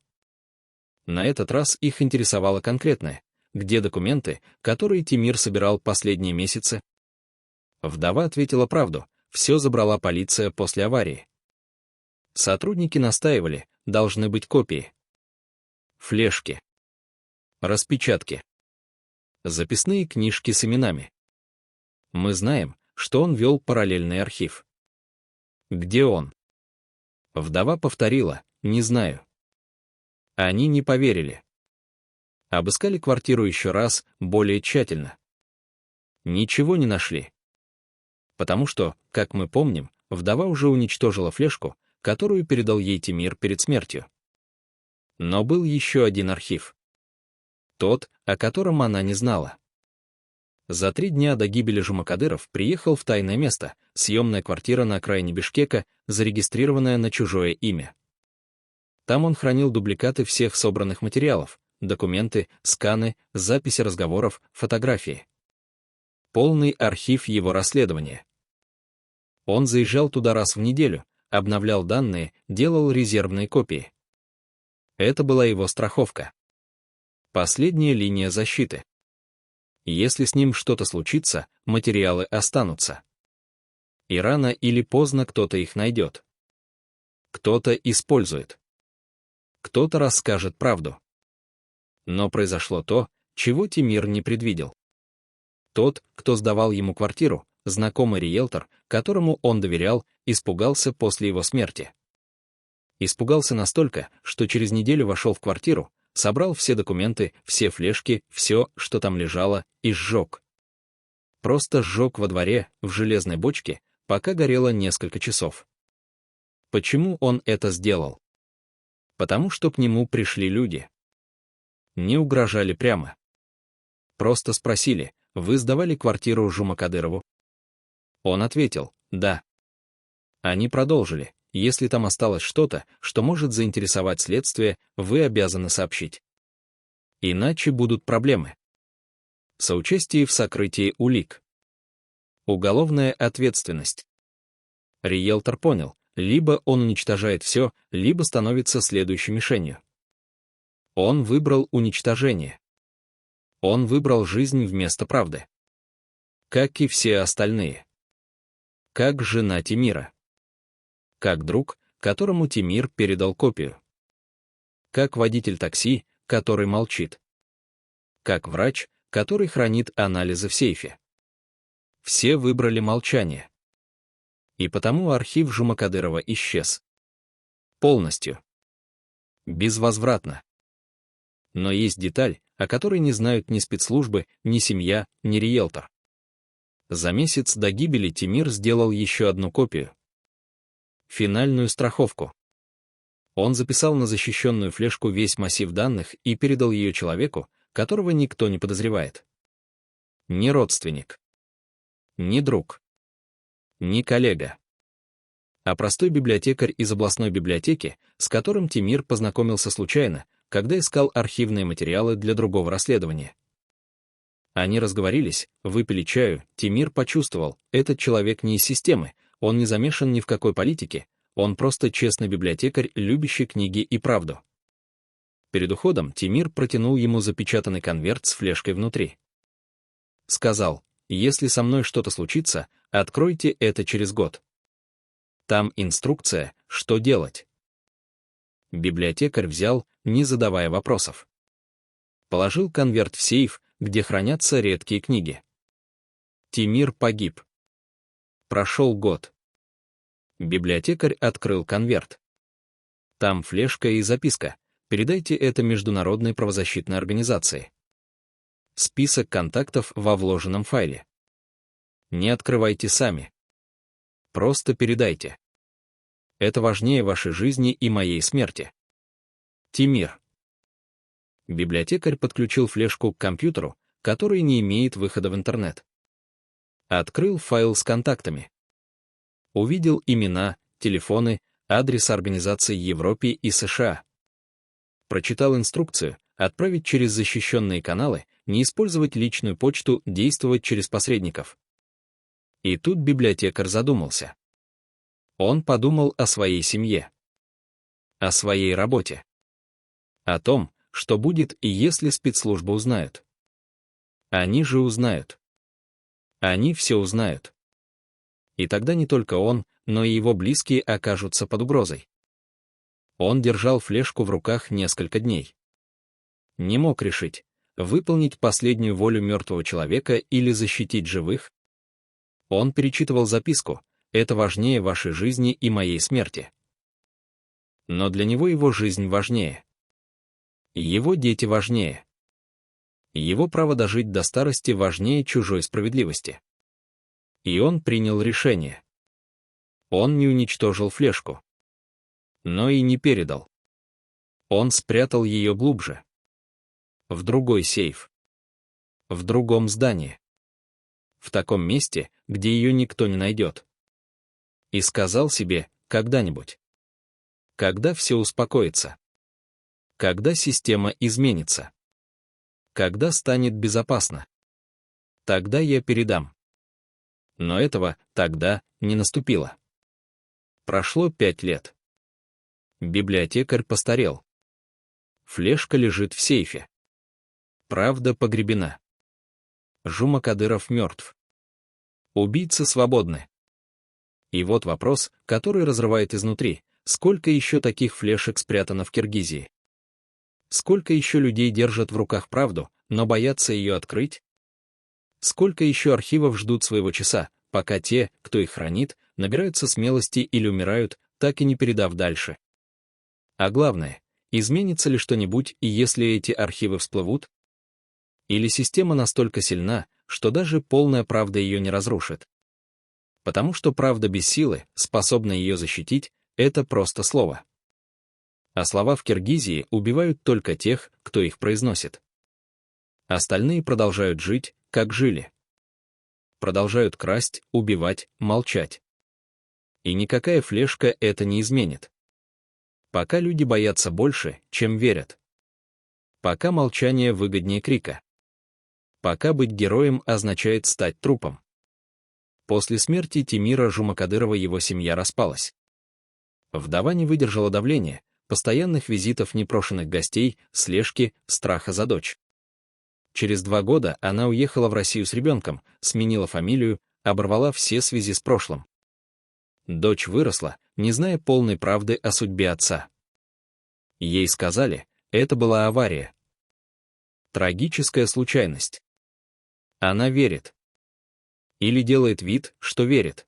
На этот раз их интересовало конкретное, где документы, которые Тимир собирал последние месяцы. Вдова ответила правду, все забрала полиция после аварии. Сотрудники настаивали, должны быть копии. Флешки. Распечатки. Записные книжки с именами. Мы знаем, что он вел параллельный архив. Где он? Вдова повторила, не знаю. Они не поверили. Обыскали квартиру еще раз, более тщательно. Ничего не нашли. Потому что, как мы помним, вдова уже уничтожила флешку, которую передал ей Тимир перед смертью. Но был еще один архив. Тот, о котором она не знала. За 3 дня до гибели Жумакадыров приехал в тайное место, съемная квартира на окраине Бишкека, зарегистрированная на чужое имя. Там он хранил дубликаты всех собранных материалов, документы, сканы, записи разговоров, фотографии. Полный архив его расследования. Он заезжал туда раз в неделю, обновлял данные, делал резервные копии. Это была его страховка. Последняя линия защиты. Если с ним что-то случится, материалы останутся. И рано или поздно кто-то их найдет. Кто-то использует. Кто-то расскажет правду. Но произошло то, чего Тимир не предвидел. Тот, кто сдавал ему квартиру, знакомый риэлтор, которому он доверял, испугался после его смерти. Испугался настолько, что через неделю вошел в квартиру, собрал все документы, все флешки, все, что там лежало, и сжег. Просто сжег во дворе, в железной бочке, пока горело несколько часов. Почему он это сделал? Потому что к нему пришли люди. Не угрожали прямо. Просто спросили: «Вы сдавали квартиру Жумакадырову?» Он ответил: «Да». Они продолжили: «Если там осталось что-то, что может заинтересовать следствие, вы обязаны сообщить. Иначе будут проблемы». Соучастие в сокрытии улик. Уголовная ответственность. Риэлтор понял: либо он уничтожает все, либо становится следующей мишенью. Он выбрал уничтожение. Он выбрал жизнь вместо правды. Как и все остальные. Как жена Тимира. Как друг, которому Тимир передал копию. Как водитель такси, который молчит. Как врач, который хранит анализы в сейфе. Все выбрали молчание. И потому архив Жумакадырова исчез. Полностью. Безвозвратно. Но есть деталь, о которой не знают ни спецслужбы, ни семья, ни риэлтор. За месяц до гибели Тимир сделал еще одну копию. Финальную страховку. Он записал на защищенную флешку весь массив данных и передал ее человеку, которого никто не подозревает. Ни родственник. Ни друг. Ни коллега. А простой библиотекарь из областной библиотеки, с которым Тимир познакомился случайно, когда искал архивные материалы для другого расследования. Они разговорились, выпили чаю, Тимир почувствовал, этот человек не из системы, он не замешан ни в какой политике, он просто честный библиотекарь, любящий книги и правду. Перед уходом Тимир протянул ему запечатанный конверт с флешкой внутри. Сказал: «Если со мной что-то случится, откройте это через год. Там инструкция, что делать». Библиотекарь взял, не задавая вопросов. Положил конверт в сейф, где хранятся редкие книги. Тимир погиб. Прошел год. Библиотекарь открыл конверт. Там флешка и записка: «Передайте это международной правозащитной организации». Список контактов во вложенном файле. Не открывайте сами. Просто передайте. Это важнее вашей жизни и моей смерти. Тимир. Библиотекарь подключил флешку к компьютеру, который не имеет выхода в интернет. Открыл файл с контактами. Увидел имена, телефоны, адрес организаций Европы и США. Прочитал инструкцию: отправить через защищенные каналы, не использовать личную почту, действовать через посредников. И тут библиотекарь задумался. Он подумал о своей семье. О своей работе. О том, что будет, и если спецслужбы узнают. Они же узнают. Они все узнают. И тогда не только он, но и его близкие окажутся под угрозой. Он держал флешку в руках несколько дней. Не мог решить, выполнить последнюю волю мертвого человека или защитить живых. Он перечитывал записку: «Это важнее вашей жизни и моей смерти». Но для него его жизнь важнее. Его дети важнее. Его право дожить до старости важнее чужой справедливости. И он принял решение. Он не уничтожил флешку. Но и не передал. Он спрятал ее глубже. В другой сейф. В другом здании. В таком месте, где ее никто не найдет. И сказал себе: когда-нибудь. Когда все успокоится. Когда система изменится. Когда станет безопасно. Тогда я передам. Но этого тогда не наступило. Прошло 5 лет. Библиотекарь постарел. Флешка лежит в сейфе. Правда погребена. Жума-Кадыров мертв. Убийцы свободны. И вот вопрос, который разрывает изнутри: сколько еще таких флешек спрятано в Киргизии? Сколько еще людей держат в руках правду, но боятся ее открыть? Сколько еще архивов ждут своего часа, пока те, кто их хранит, набираются смелости или умирают, так и не передав дальше? А главное, изменится ли что-нибудь, и если эти архивы всплывут? Или система настолько сильна, что даже полная правда ее не разрушит? Потому что правда без силы, способная ее защитить, это просто слово. А слова в Киргизии убивают только тех, кто их произносит. Остальные продолжают жить, как жили. Продолжают красть, убивать, молчать. И никакая флешка это не изменит. Пока люди боятся больше, чем верят. Пока молчание выгоднее крика. Пока быть героем означает стать трупом. После смерти Тимира Жумакадырова его семья распалась. Вдова не выдержала давления, постоянных визитов непрошенных гостей, слежки, страха за дочь. Через 2 года она уехала в Россию с ребенком, сменила фамилию, оборвала все связи с прошлым. Дочь выросла, не зная полной правды о судьбе отца. Ей сказали, это была авария. Трагическая случайность. Она верит. Или делает вид, что верит.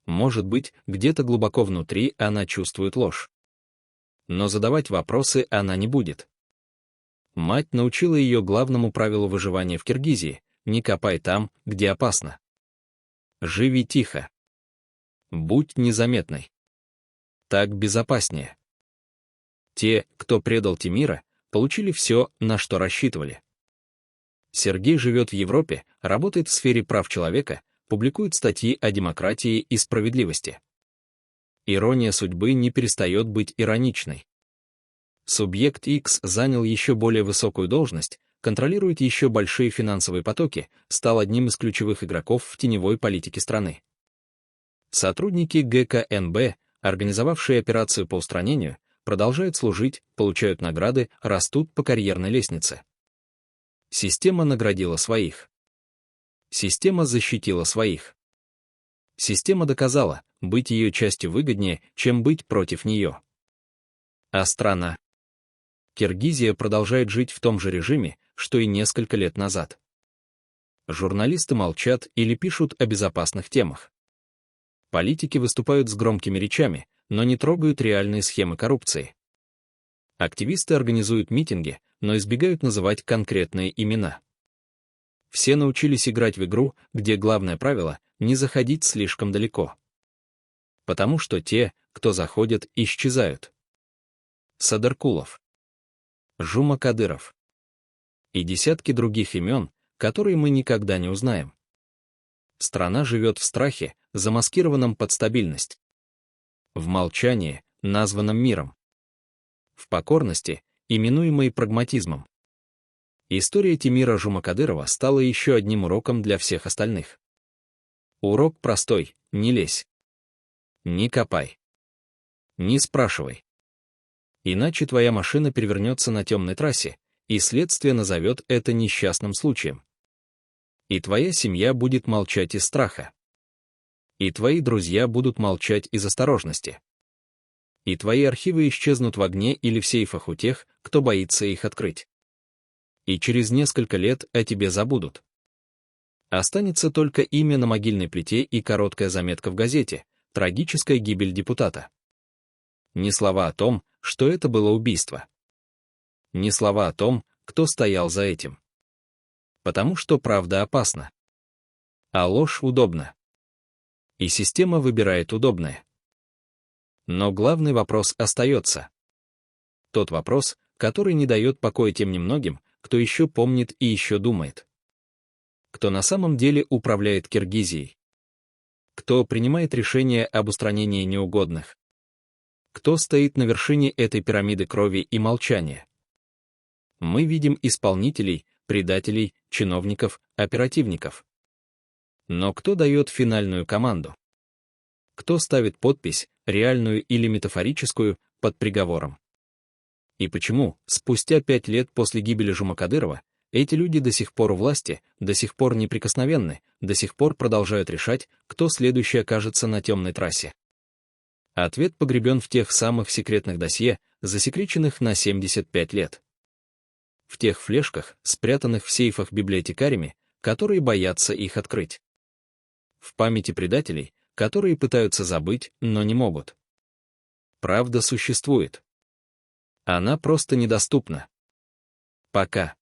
Может быть, где-то глубоко внутри она чувствует ложь. Но задавать вопросы она не будет. Мать научила ее главному правилу выживания в Киргизии: не копай там, где опасно. Живи тихо. Будь незаметной. Так безопаснее. Те, кто предал Тимира, получили все, на что рассчитывали. Сергей живет в Европе, работает в сфере прав человека, публикует статьи о демократии и справедливости. Ирония судьбы не перестает быть ироничной. Субъект X занял еще более высокую должность, контролирует еще большие финансовые потоки, стал одним из ключевых игроков в теневой политике страны. Сотрудники ГКНБ, организовавшие операцию по устранению, продолжают служить, получают награды, растут по карьерной лестнице. Система наградила своих. Система защитила своих. Система доказала, быть ее частью выгоднее, чем быть против нее. А страна? Киргизия продолжает жить в том же режиме, что и несколько лет назад. Журналисты молчат или пишут о безопасных темах. Политики выступают с громкими речами, но не трогают реальные схемы коррупции. Активисты организуют митинги, но избегают называть конкретные имена. Все научились играть в игру, где главное правило — не заходить слишком далеко. Потому что те, кто заходят, исчезают. Садыркулов, Жума-Кадыров и десятки других имен, которые мы никогда не узнаем. Страна живет в страхе, замаскированном под стабильность. В молчании, названном миром. В покорности, именуемой прагматизмом. История Тимира Жумакадырова стала еще одним уроком для всех остальных. Урок простой: не лезь. Не копай. Не спрашивай. Иначе твоя машина перевернется на темной трассе, и следствие назовет это несчастным случаем. И твоя семья будет молчать из страха. И твои друзья будут молчать из осторожности. И твои архивы исчезнут в огне или в сейфах у тех, кто боится их открыть. И через несколько лет о тебе забудут. Останется только имя на могильной плите и короткая заметка в газете: трагическая гибель депутата. Ни слова о том, что это было убийство. Ни слова о том, кто стоял за этим. Потому что правда опасна. А ложь удобна. И система выбирает удобное. Но главный вопрос остается. Тот вопрос, который не дает покоя тем немногим, кто еще помнит и еще думает. Кто на самом деле управляет Киргизией? Кто принимает решения об устранении неугодных? Кто стоит на вершине этой пирамиды крови и молчания? Мы видим исполнителей, предателей, чиновников, оперативников. Но кто дает финальную команду? Кто ставит подпись, реальную или метафорическую, под приговором? И почему, спустя 5 лет после гибели Жумакадырова, Эти люди до сих пор у власти, до сих пор неприкосновенны, до сих пор продолжают решать, кто следующий окажется на темной трассе. Ответ погребен в тех самых секретных досье, засекреченных на 75 лет. В тех флешках, спрятанных в сейфах библиотекарями, которые боятся их открыть. В памяти предателей, которые пытаются забыть, но не могут. Правда существует. Она просто недоступна. Пока.